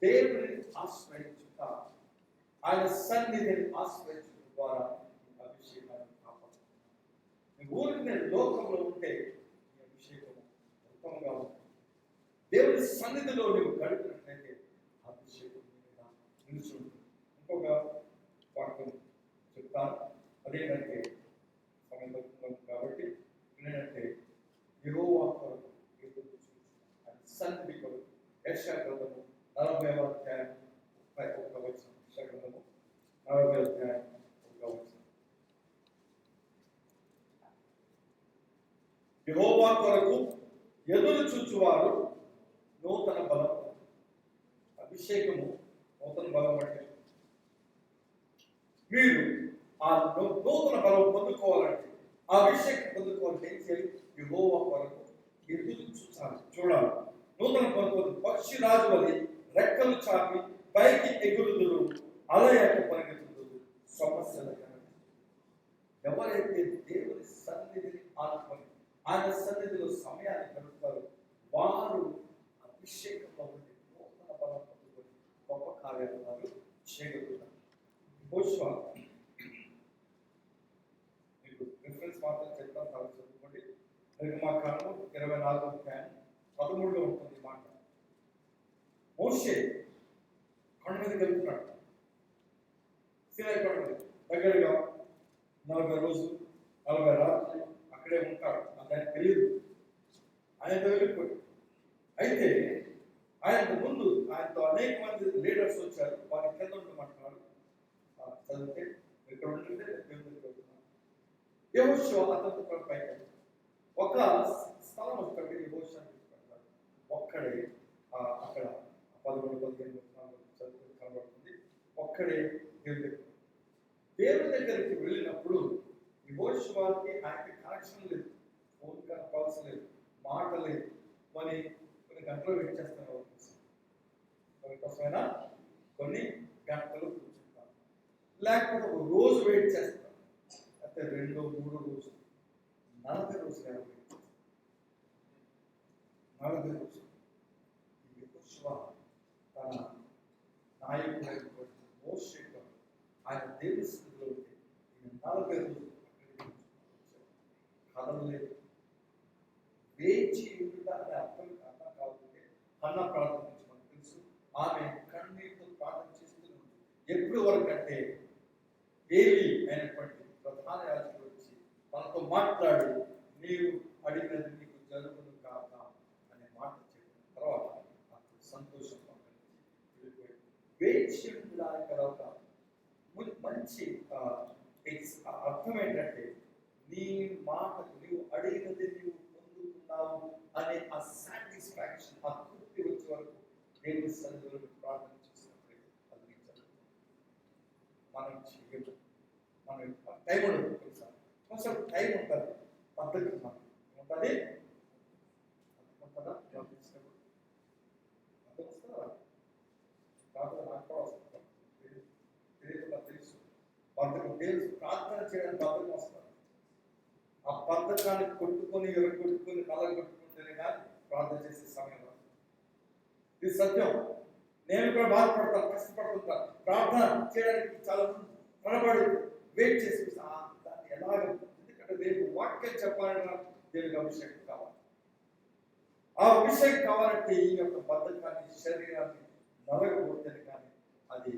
దేవుని ఆశ్రయించుట, ఆయన సన్నిధిని ఆశ్రయించడం ద్వారా అభిషేకాన్ని కాపాడుతుంది. ఊరికి లోకంలో ఉంటే ఈ అభిషేకం ఉత్తమంగా ఉంటుంది. దేవుని సన్నిధిలో నువ్వు గడిపినట్లయితే అభిషేకం మీద నిలిచి ఉంటుంది. ఇంకొక వాక్యం చెప్తాను, అదేంటంటే సమయం కాబట్టి ఏంటంటే యెహోవా కొరకు ఎదురు చూస్తున్నాను, ఆయన సన్నిధి కొరకు. యెషయా గ్రంథము 40వ అధ్యాయం 31వ వచనం. యెషయా గ్రంథము 40వ అధ్యాయం 1వ వచనం. యెహోవా కొరకు ఎదురు చూచువారు నూతన బలం, అభిషేకము నూతన బలం అంటే మీరు ఆ నూతన బలం పొందుకోవాలంటే, ఆ అభిషేకం పొందుకోవాలంటే ఏం చేయాలి? యెహోవా కొరకు ఎదురు చూడాలి. నూతన బలం పక్షి రాజు వలె రెక్కలు చాపి పైకి ఎగురుదురు, అలయక పరిగెత్తుదురు, సమస్యలు. ఎవరైతే దేవుని సన్నిధిని ఆత్మ సన్నిధిలో సమయాన్ని గడుపుతారు వారు అభిషేకంలో ఉండి నూతన బలం పొందుకొని గొప్ప కార్యాలు వారు చేయగలుగుతారు. యెహోషువ మీకు రిఫరెన్స్ మాత్రం చెప్తాను, తర్వాత చదువుకోండి. నిర్గమాకాండం 24వ అధ్యాయం 13లో ఉంటుంది ఈ మాట. మోషే కొండ మీదకి వెళ్తున్నాడు, సీనాయి కొండ మీద దగ్గరగా 40 రోజులు 40 రాత్రులు అక్కడే ఉంటాడు. అది ఆయన తెలియదు, ఆయనతో వెళ్ళిపోయి. అయితే ఆయనకు ముందు ఆయనతో అనేక మంది లీడర్స్ వచ్చారు, వారి కింద ఉండమంటున్నారు. చదివితే ఇక్కడ ఉంటుంటే దేవుడికి వెళ్తున్నాను. యెహోషువ అతనితో కూడా పైకి ఒక స్థలం వస్తాడు, యెహోషువ తీసుకుంటాడు. ఒక్కడే అక్కడ 11-15 చదువు కనబడుతుంది. ఒక్కడే దేవుడి దగ్గరికి వెళ్ళినప్పుడు యెహోషువకి ఆయనకి కనెక్షన్ లేదు, ఫోన్ కాల్స్ లేదు, మాట లేదు. కొన్ని గంటలు వెయిట్ చేస్తాను కోసమైనా కొన్ని గంటలు కూర్చుంటాను, లేకపోతే ఒక రోజు వెయిట్ చేస్తాను, అయితే 2-3 రోజులు 40 రోజులు వెయిట్ చేస్తాను. 40 రోజులు యెహోషువ తన నాయకుడు మోషే ఆయన దేవుని స్థితిలో ఉంటే 40 రోజులు కదలలేదు. వేచి ఉండుట అనే అర్థం కాకపోతే అన్న ప్రార్థన నుంచి మనకు తెలుసు. ఆమె కన్నీటితో ప్రార్థన చేస్తూ ఎప్పుడు వరకు అంటే ఏలి అయినటువంటి ప్రధాన యాజకుడు వచ్చి తనతో మాట్లాడి నీవు అడిగినది నీకు జరుగును కాక అనే మాట చెప్పిన తర్వాత అప్పుడు సంతోషం వెళ్ళిపోయి వేచి ఉండడానికి కదా ఒక మంచి అర్థం ఏంటంటే నీ మాటకు నీవు అడిగినది నీవు పొందుతున్నావు అనే ఆ సాటిస్ఫాక్షన్, ఆ తృప్తి వచ్చే వరకు దేవుని సన్నిధిలో ప్రార్థన చేసినప్పుడు అది నీకు జరుగుతుంది. మనం చేయదు, మనం టైం ఉండదు, కొంచెం టైం ఉంటుంది, పద్ధతి ఉంటుంది ఉంటుందా అర్థం వస్తుందా కాకపోతే నాకు కూడా వస్తుంది, తెలియకుండా తెలుసు. బద్ధకం తెలుసు, ప్రార్థన చేయడానికి బద్ధకం వస్తుంది. ఆ బద్ధకాన్ని కొట్టుకొని కొట్టుకొని కొట్టుకుంటేనే కానీ ప్రార్థన చేసే సమయం రాదు. ఇది సత్యం. నేను కూడా బాధపడతాను, కష్టపడుతుంటాను, ప్రార్థన చేయడానికి చాలా కనబడి వెయిట్ చేసి దాన్ని ఎలాగ, ఎందుకంటే రేపు వాక్యం చెప్పాలన్నా దేవునికి అభిషేకం కావాలి. ఆ అభిషేకం కావాలంటే ఈ యొక్క బద్ధకాన్ని శరీరాన్ని నలగకూడదని కానీ అది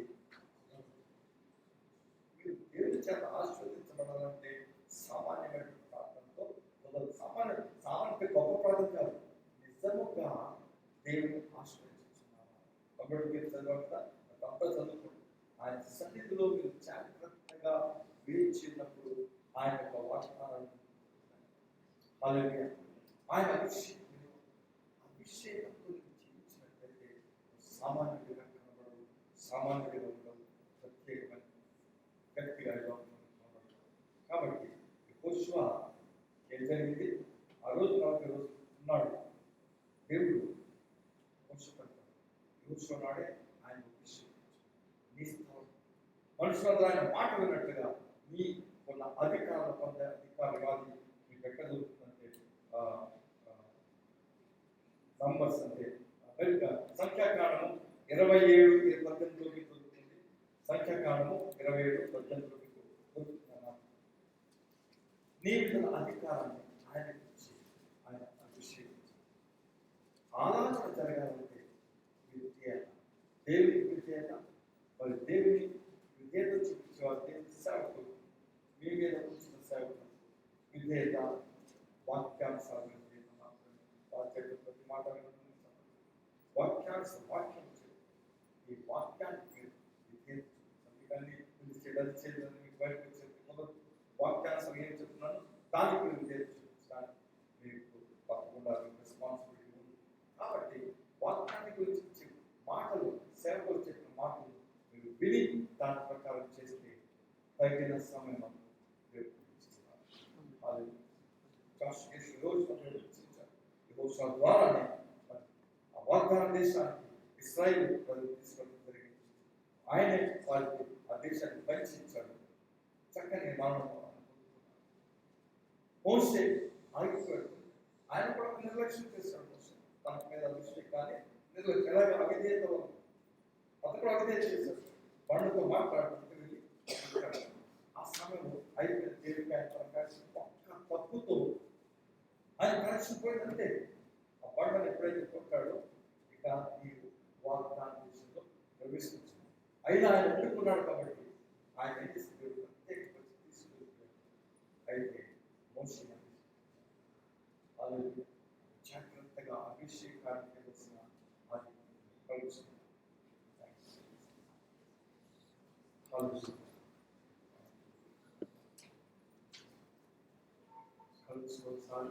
మీరు దేవుని చేత ఆశీర్వదించబడాలంటే సామాన్యమైన ప్రార్థనతో మొదలు. సామాన్య గొప్ప ప్రార్థన కాదు, నిజముగా దేవుని ఆశీర్వదించున్నాను కాబట్టి మీరు చదవకుండా అదంతా చదువుకోండి. ఆయన సన్నిధిలో మీరు జాగ్రత్తగా వేచినప్పుడు ఆయన యొక్క వాగ్దానాలు ఆయన అభిషేకంతో జీవించినట్లయితే సామాన్యుడిగా కనబడవు, సామాన్యుడిగా ఉండవు, ప్రత్యేకమైన గట్టిగా కనబడదు. కాబట్టి యెహోషువ ఏం జరిగింది? ఆ రోజు 40 రోజులు ఉన్నాడు దేవుడు మోసపడతాడు. యెహోషువ నాడే ఆయన నీ స్థలం మనుషులందరూ ఆయన మాట విన్నట్టుగా నీ ఉన్న అధికారులు పొందే అధికారులు మీకు ఎక్కడ దొరుకుతుందంటే నంబర్స్ అంటే సంఖ్యాకాండము 27:18 దొరుకుతుంది. సంఖ్యాకాండము 27:18 దొరుకుతుంది. నీ మీద అధికారాన్ని ఆయన ఇచ్చి ఆయన అభిషేకించి ఆరాధన జరగాలంటే విద్యేత, దేవుని విద్యేత, మరి దేవుని విద్యేత చూపించేవారు దేవుని సేవకులు, మీ మీద ఉంచిన సేవకులు విధేయత, వాక్యానుసారం విధేయత మాత్రమే. వాక్యం ప్రతి మాట వాక్యం ఈ వాక్యానికి విధేయత. అందుకని చెడ్డది చేయదని మీకు బయటకు వచ్చేది మొదలు వాక్యానుసారం ఏం చెప్తున్నాను దానికి విధేయత చూపించడానికి మీకు తప్పకుండా రెస్పాన్సిబిలిటీ ఉంది. కాబట్టి వాక్యాన్ని గురించి మాటలు, సేవకులు చెప్పిన మాటలు మీరు విని దాని ప్రకారం చేస్తే తగిన సమయం ద్వారానే ఆ వాగ్దాన దేశానికి ఇశ్రాయేలు ప్రజలు తీసుకెళ్ళడం జరిగింది. ఆయనే వారికి ఆ దేశాన్ని పంచించాడు. చక్కని మరణం మోషే ఆగిపోయాడు. ఆయన కూడా నిర్లక్ష్యం చేశాడు తన మీద అభిషేకాన్ని నిర్లక్ష్యం ఎలాగ అవిధేయత అతను కూడా అవిధేయత చేశాడు పండుగ మాట్లాడుతుంది ఆ సమయంలో అయిపోయిన దేవుడికి ఆయన ప్రకాశం ఒక్క తప్పుతో ఆయన కనెక్షన్ పోయిందంటే ఆ పండుగను ఎప్పుడైతే కొట్టాడో ఇక ఈ వాగ్దాన దేశంలో ప్రవేశించింది. అయినా ఆయన ఒప్పుకున్నాడు కాబట్టి ఆయన ఏం చేసి దేవుడు ప్రత్యేక తీసుకెళ్ళిపోయాడు. అయితే మోషే అది జాగ్రత్తగా అభిషేకానికి వచ్చిన అది కలుస్తుంది. ఒకసారి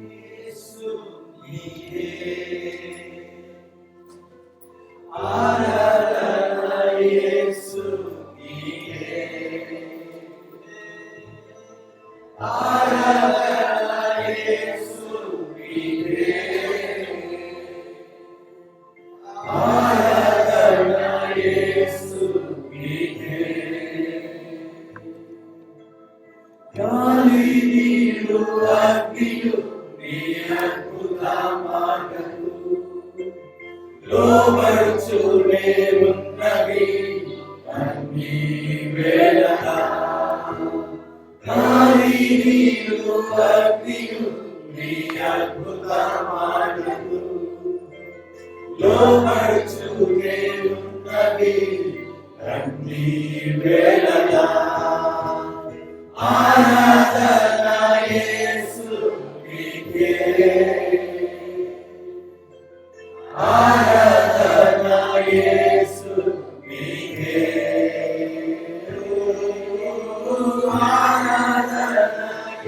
యేసు నీవే ఆరాధన యేసు నీవే ఆరాధన యేసు నీవే ఆరాధన యేసు నీవే గాలి నీరు అగ్నియు నీ అద్భుత మార్గము లోబడుచునే ఉన్నవి అన్ని వేళలా గాలి నీరు అగ్నియు నీ అద్భుత మార్గము లోబడుచునే ఉన్నవి అన్ని వేళలా ఆరాధన యేసు నీకే ఆరాధన యేసు నీకే ఆరాధన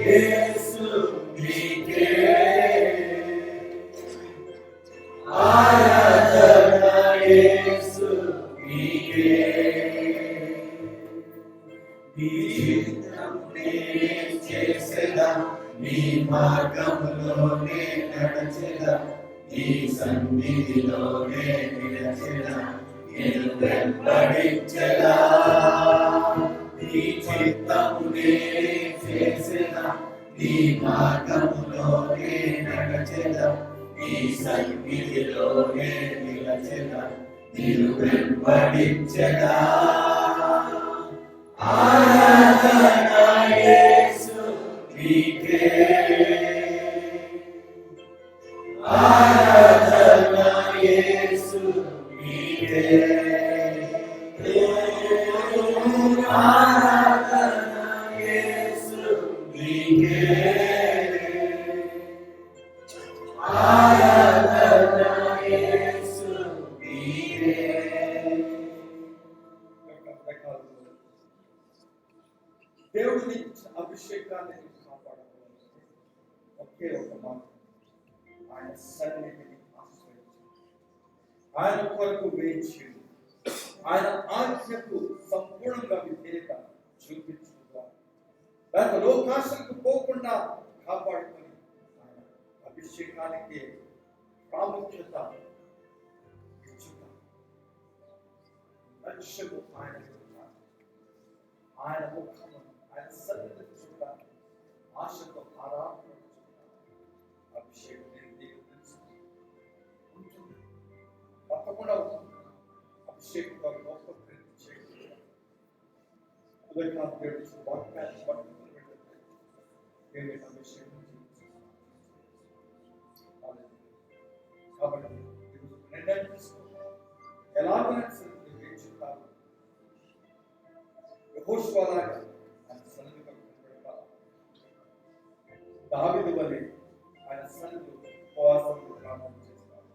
యేసు నీకే ఆరాధన యేసు నీకే చేసేదా నీ మార్గములోనే నడచేదా నీ సన్నిధిలోనే నిలచేదా నేను వెంబడించదా నీ చిత్తమునే చేసేదా నీ మార్గములోనే నడచేదా నీ సన్నిధిలోనే నిలచేదా నేను వెంబడించదా ఆరాధన యేసు నీకే ఆరాధన యేసు నీకే ఆరాధన యేసు నీకే ఆరాధన యేసు నీకే దేవుడిని అభిషేకాన్ని కాపాడుకోవాలి ఒకే ఒక మాట ఆయన సన్నిధిని ఆశ్రయించు ఆయన కొరకు వేచి ఆయన ఆజ్ఞకు సంపూర్ణంగా విధేయత చూపించుగా లేక లోకాశకు పోకుండా కాపాడుకొని ఆయన అభిషేకానికి ప్రాముఖ్యత ఇచ్చుట లక్ష్యము ఆయన ఆయన ముఖము ఆయన సన్నిధి చూడ ఆశతో ఆరాధన అభిషేకం దేవుడు తెలుసు ఉంటుంది తప్పకుండా ఉంటుంది అభిషేకం గొప్ప ప్రేమ చేయకుండా దేవుడు వాక్యాన్ని పట్టుకుని పెట్టండి దేవుని అభిషేకం కాబట్టి నిర్ణయం తీసుకుంటాం ఎలాగైనా సరే ఏం చెప్తారు యెహోషువలాగా ఆయన సన్నిధిలో పెడతారు దావీదు వలె ఆయన సన్నిధిలో ఉపవాసంతో ప్రార్థన చేస్తారు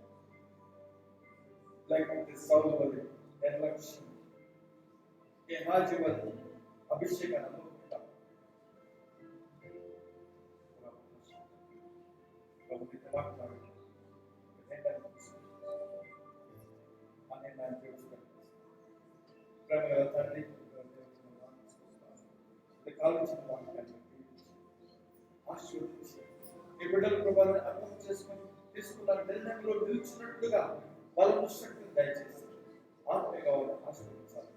లేకపోతే సౌలు వలె నిర్లక్ష్యం గెహాజీ వలె అభిషేకాన్ని అందుకుంటారు ప్రభుత్వ వాక్యాలు నిర్ణయం తీసుకుంటారు అనే ప్రేమ గల తండ్రి కావాల్సిన వాక్యాన్ని ఆశీర్వదించి ఈ బిడ్డల ప్రభావాన్ని అర్థం చేసుకొని తీసుకున్న నిర్ణయంలో నిలిచినట్టుగా బలము శక్తిని దయచేసి ఆత్మీయ కావాలని ఆశీర్వదించాలి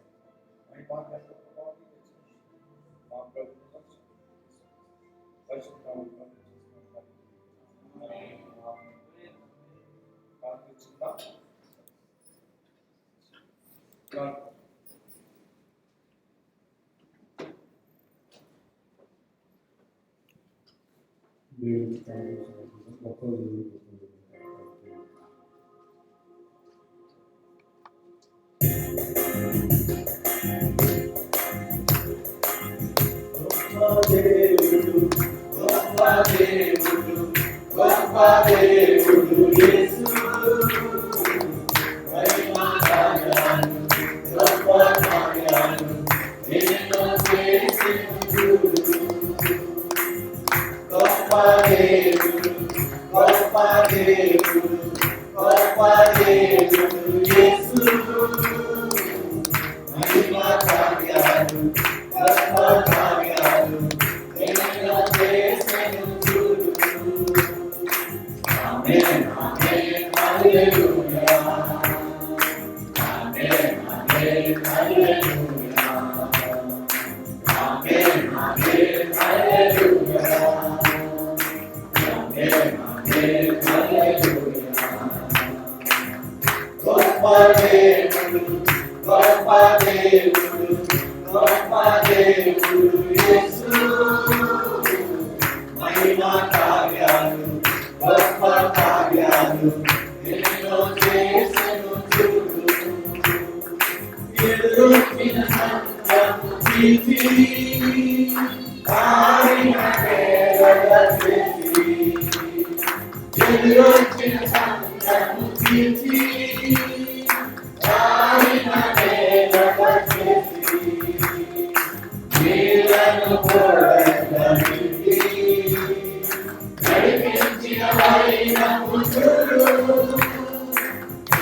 ఈ వాక్యాన్ని ప్రభావాన్ని మా ప్రభు పరిశుద్ధాలను ప్రార్థించుకుందాం. దేవునికి కావాల్సిన గొప్ప దేవుడు గొప్ప దేవుడు గొప్ప దేవుడు యేసు మహిమా కార్యాలు గొప్ప కార్యాలు ఎన్నో చేసినడు గొప్ప దేవుడు గొప్ప దేవుడు గొప్ప దేవుడు యేసు మహిమా కార్యాలు గొప్ప కార్యాలు ఎన్నో చేసినడు. ఆమేన్ ఆమేన్ హల్లెలూయా ఆమేన్ ఆమేన్ హల్లెలూయా ఆమేన్ ఆమేన్ హల్లెలూయా ఆమేన్ ఆమేన్ హల్లెలూయా. గొప్ప దేవుడు గొప్ప దేవుడు గొప్ప దేవుడు యేసు మహిమా కార్యాలు గొప్ప కార్యాలు ఎన్నో చేసెను చూడు. ఎదురొచ్చిన సంఘము చీల్చి ఆయన సేవల చేసి ఎదురొచ్చిన సంఘము చీల్చి ఆయన సేవల చేసి నీలను కోరగలిగి నడిపించిన వారిన పుత్రుడు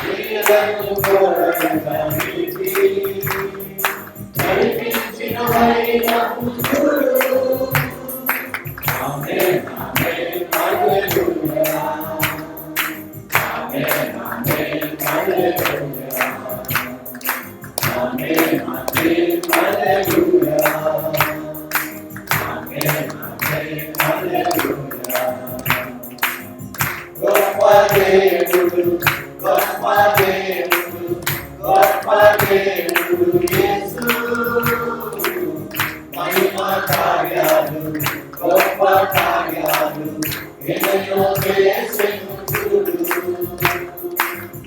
నీలను కోరగలిగి నడిపించిన వారిన పుత్రుడు. ఆమేన్ ఆమేన్ హల్లెలూయా ఆమేన్ ఆమేన్ హల్లెలూయా ఆమేన్ ఆమేన్ హల్లెలూయా ఆమేన్ ఆమేన్ హల్లెలూయా. గొప్ప దేవుడు గొప్ప దేవుడు గొప్ప దేవుడు యేసు మహిమా కార్యాలు గొప్ప కార్యాలు ఎన్నో చేసెను చూడు.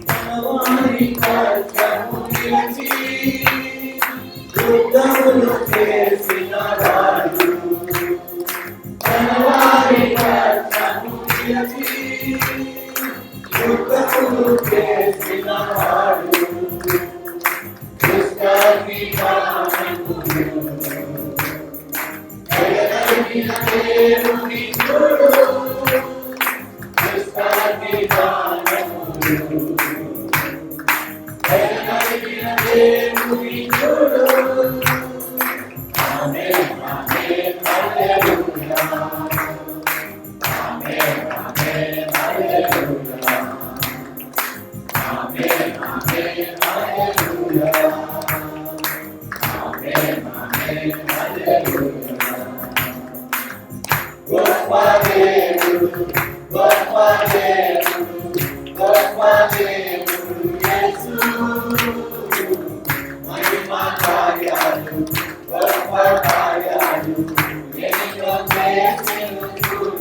మనవారి కష్టము నిలిచి యుద్ధములు చేసిన వాడు మనవారి కష్టము నిలిచి యుద్ధములు చేసిన వాడు దుష్టాన్ని పాలకుడు దయగలిగిన దేవుని చూడు. దుష్టాన్ని పాలకుడు దయగలిగిన దేవుని చూడు. ఆమేన్ ఆమేన్ హల్లెలూయా ఆమేన్ ఆమేన్ హల్లెలూయా ఆమేన్ ఆమేన్ హల్లెలూయా ఆమేన్ ఆమేన్ హల్లెలూయా. గొప్ప దేవుడు గొప్ప దేవుడు గొప్ప దేవుడు యేసు మహిమా కార్యాలు గొప్ప కార్యాలు ఎన్నో చేసెను చూడు.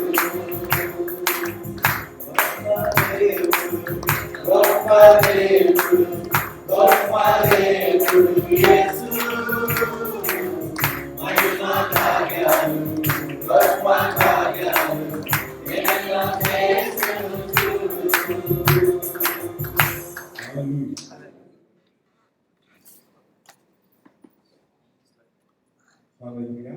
గొప్ప దేవుడు గొప్ప దేవుడు యేసు మహిమా కార్యాలు గొప్ప కార్యాలు ఎన్నో చేసెను చూడు. హల్లెలూయా.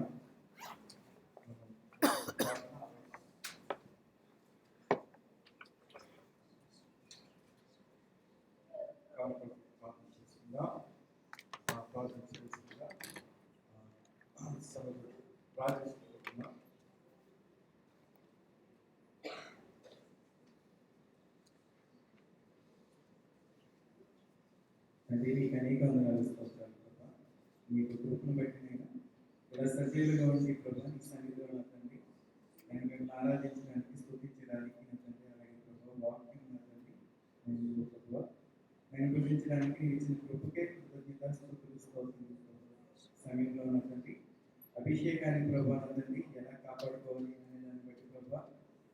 ప్రార్థించవలసిందిగా సభకు ప్రార్థిస్తున్నాం. తండ్రి నీకు అనేక వందనాలు స్తోత్రాలు ప్రభా. నీకు కృపను బట్టి నేను ఇలా సజీవులుగా ఉండి ప్రభా నీ సన్నిధిలో నా తండ్రి నేను మిమ్మల్ని ఆరాధించడానికి స్తుతించడానికి నా తండ్రి అలాగే ప్రభా వాక్యం నా తండ్రి నేను ప్రభా నేను గురించడానికి ఇచ్చిన కృపకే కృతజ్ఞతాస్తుతులు స్తోత్రం సమయంలో నా తండ్రి అభిషేకాన్ని ప్రభా నా తండ్రి ఎలా కాపాడుకోవాలి అనే దాన్ని బట్టి ప్రభా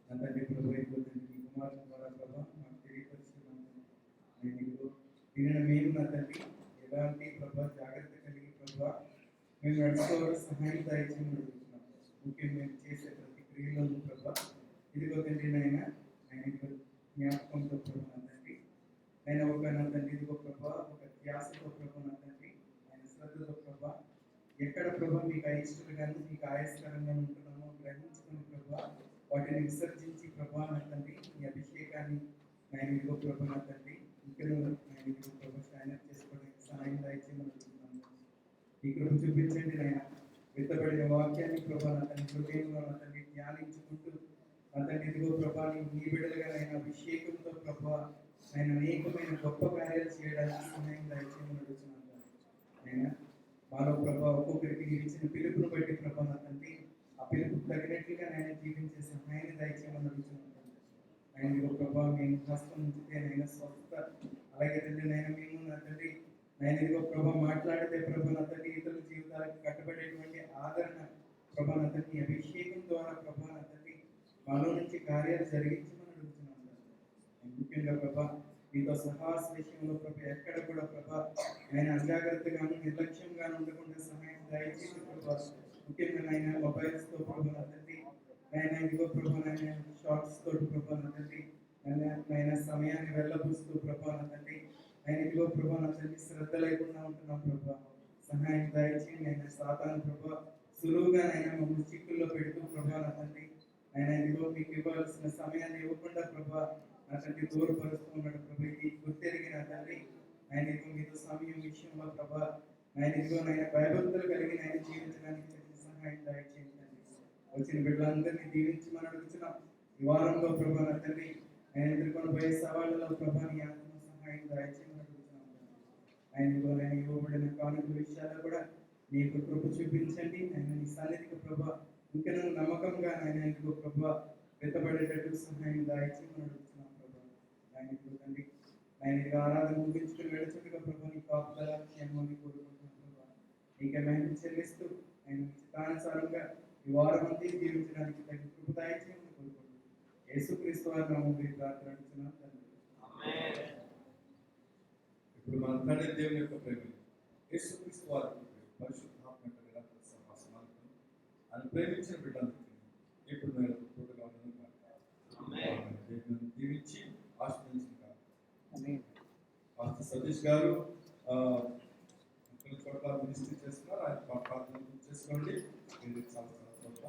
నా తండ్రి ప్రభా ఇప్పుడు తండ్రి నీ కుమారుల ద్వారా ప్రభా మాకు తెలియపరుస్తున్నాను. నేను ఇదిగో దీనిని మేము నా తండ్రి ఎలాంటి ప్రభా జాగ్రత్త కలిగి ప్రభా మేము నడుచుకోవడం సహాయం దయచేయమని అడుగుతున్నాం. ముఖ్యంగా మేము చేసే ప్రతి క్రియలను ప్రభా ఇదిగో తండ్రి నాయన ఇదిగో జ్ఞాపకంతో ప్రభా నా తండ్రి నేను ఒక నా తండ్రి ఇదిగో ప్రభా ఒక ధ్యాసతో ప్రభా నా తండ్రి ఆయన శ్రద్ధతో ప్రభా ఎక్కడ ప్రభా మీకు అయిష్టలుగాను మీకు ఆయాస్కరంగా ఉంటున్నామో గ్రహించుకుని ప్రభా వాటిని విసర్జించి ప్రభా నా తండ్రి ఈ అభిషేకాన్ని నేను ఇదిగో ప్రభా నా తండ్రి ఇక్కడ నేను ఇదిగో ప్రభా స్టాండప్ చేసుకోవడానికి సహాయం దయచేయమని అడుగుతున్నాను. ఈ కృప చూపించండి నాయన విత్తబడిన వాక్యాన్ని ప్రభా నా తండ్రి హృదయంలో నా తండ్రి ధ్యానించుకుంటూ నా తండ్రి ఇదిగో ప్రభా నీ బిడ్డలుగా ఆయన అభిషేకంతో ప్రభా ఆయన అనేకమైన గొప్ప కార్యాలు చేయడానికి సహాయం దయచేయమని అడుగుతున్నాను. ఆయన మాలో ప్రభా ఒక్కొక్కరికి మీరు ఇచ్చిన పిలుపును బట్టి ప్రభా నా తండ్రి ఆ పిలుపు తగినట్లుగా ఆయన జీవించే సహాయాన్ని దయచేయమని అడుగుతున్నాను. ఆయన ఇదిగో ప్రభా మేము హస్తం ఉంచితే నైనా స్వస్థత అలాగే తండ్రి నైనా మేము నా తండ్రి నేను ఇదిగో ప్రభా మాట్లాడితే ప్రభా నా తండ్రి ఇతరుల జీవితాలకు కట్టబడేటువంటి ఆదరణ ప్రభా నా తండ్రి అభిషేకం ద్వారా ప్రభా నా తండ్రి మాలో నుంచి కార్యాలు జరిగించమని అడుగుతున్నాను. ముఖ్యంగా ప్రభా మీతో సహాస విషయంలో ప్రభా ఎక్కడ కూడా ప్రభా ఆయన అజాగ్రత్తగాను నిర్లక్ష్యంగాను ఉండకుండా సహాయం దయచేసి ప్రభా ముఖ్యంగా ఆయన మొబైల్స్తో ప్రభా నా తండ్రి ఆయన ఇదిగో ప్రభా నాయన షార్ట్స్ తోటి ప్రభా నా తండ్రి ఆయన సమయాన్ని వెళ్ళబుస్తూ ప్రభా నా తండ్రి ఆయన ఇదిగో ప్రభా నా తండ్రి శ్రద్ధ లేకుండా ఉంటున్నాం ప్రభా సహాయం దయచేయండి. ఆయన సాతాను ప్రభా సులువుగా ఆయన మమ్మల్ని చిక్కుల్లో పెడుతూ ప్రభా నా తండ్రి ఆయన ఇదిగో మీకు ఇవ్వాల్సిన సమయాన్ని ఇవ్వకుండా ప్రభా నా తండ్రి దూరపరుస్తూ ఉన్నాడు ప్రభా. ఇది గుర్తెరిగి నా తండ్రి ఆయన ఇదిగో మీతో సమయం విషయంలో ప్రభా ఆయన ఇదిగో ఆయన భయభక్తులు కలిగి ఆయన జీవించడానికి చేసిన సహాయం దయచేయండి. వచ్చిన బిడ్డలందరినీ దీవించమని అడుగుతున్నాం. ఈ వారంలో ప్రభా నా తండ్రి ఆయన ఎదుర్కొని పోయే సవాళ్ళలో ప్రభా నీ ఆత్మ సహాయం దయచేయమని అడుగుతున్నాం. ఆయన ఇవ్వబడిన కానుక విషయాల్లో కూడా నీకు కృప చూపించండి. ఆయన నీ సన్నిధికి ప్రభా ఇంకా నమ్మకంగా ఆయన ఇదిగో ప్రభా వెతబడేటట్టు సహాయం దయచేయమని అడుగుతున్నాం ప్రభా. ఆయన ఇప్పుడు తండ్రి ఆయన ఇదిగో ఆరాధన ముగించుకుని వెళుచుండగా ప్రభా నీ కాపుదల క్షేమాన్ని కోరుకుంటున్నాం ప్రభా. నీకే మహిమ చెల్లిస్తూ ఆయన చిత్తానుసారంగా ఈ వారం అంతా జీవించడానికి తగిన కృప దయచేయమని కోరుకుంటున్నాం. యేసుక్రీస్తు వారి నామములో ప్రార్థన అడుగుతున్నాం తండ్రి. ఇప్పుడు మన తండ్రి దేవుని యొక్క ప్రేమ యేసుక్రీస్తు వారి పరిశుద్ధాత్మ యొక్క నిరంతర సమాసమానం ఆయన ప్రేమించిన బిడ్డలందరికీ ఇప్పుడు నేను తోడుగా ఉన్నాను. దేవుని దీవించి ఆశీర్వదించిన పాస్టర్ సతీష్ గారు కొన్ని చోట్ల మినిస్ట్రీ చేస్తున్నారు. ఆయన ప్రార్థన చేసుకోండి. చాలా చోట్ల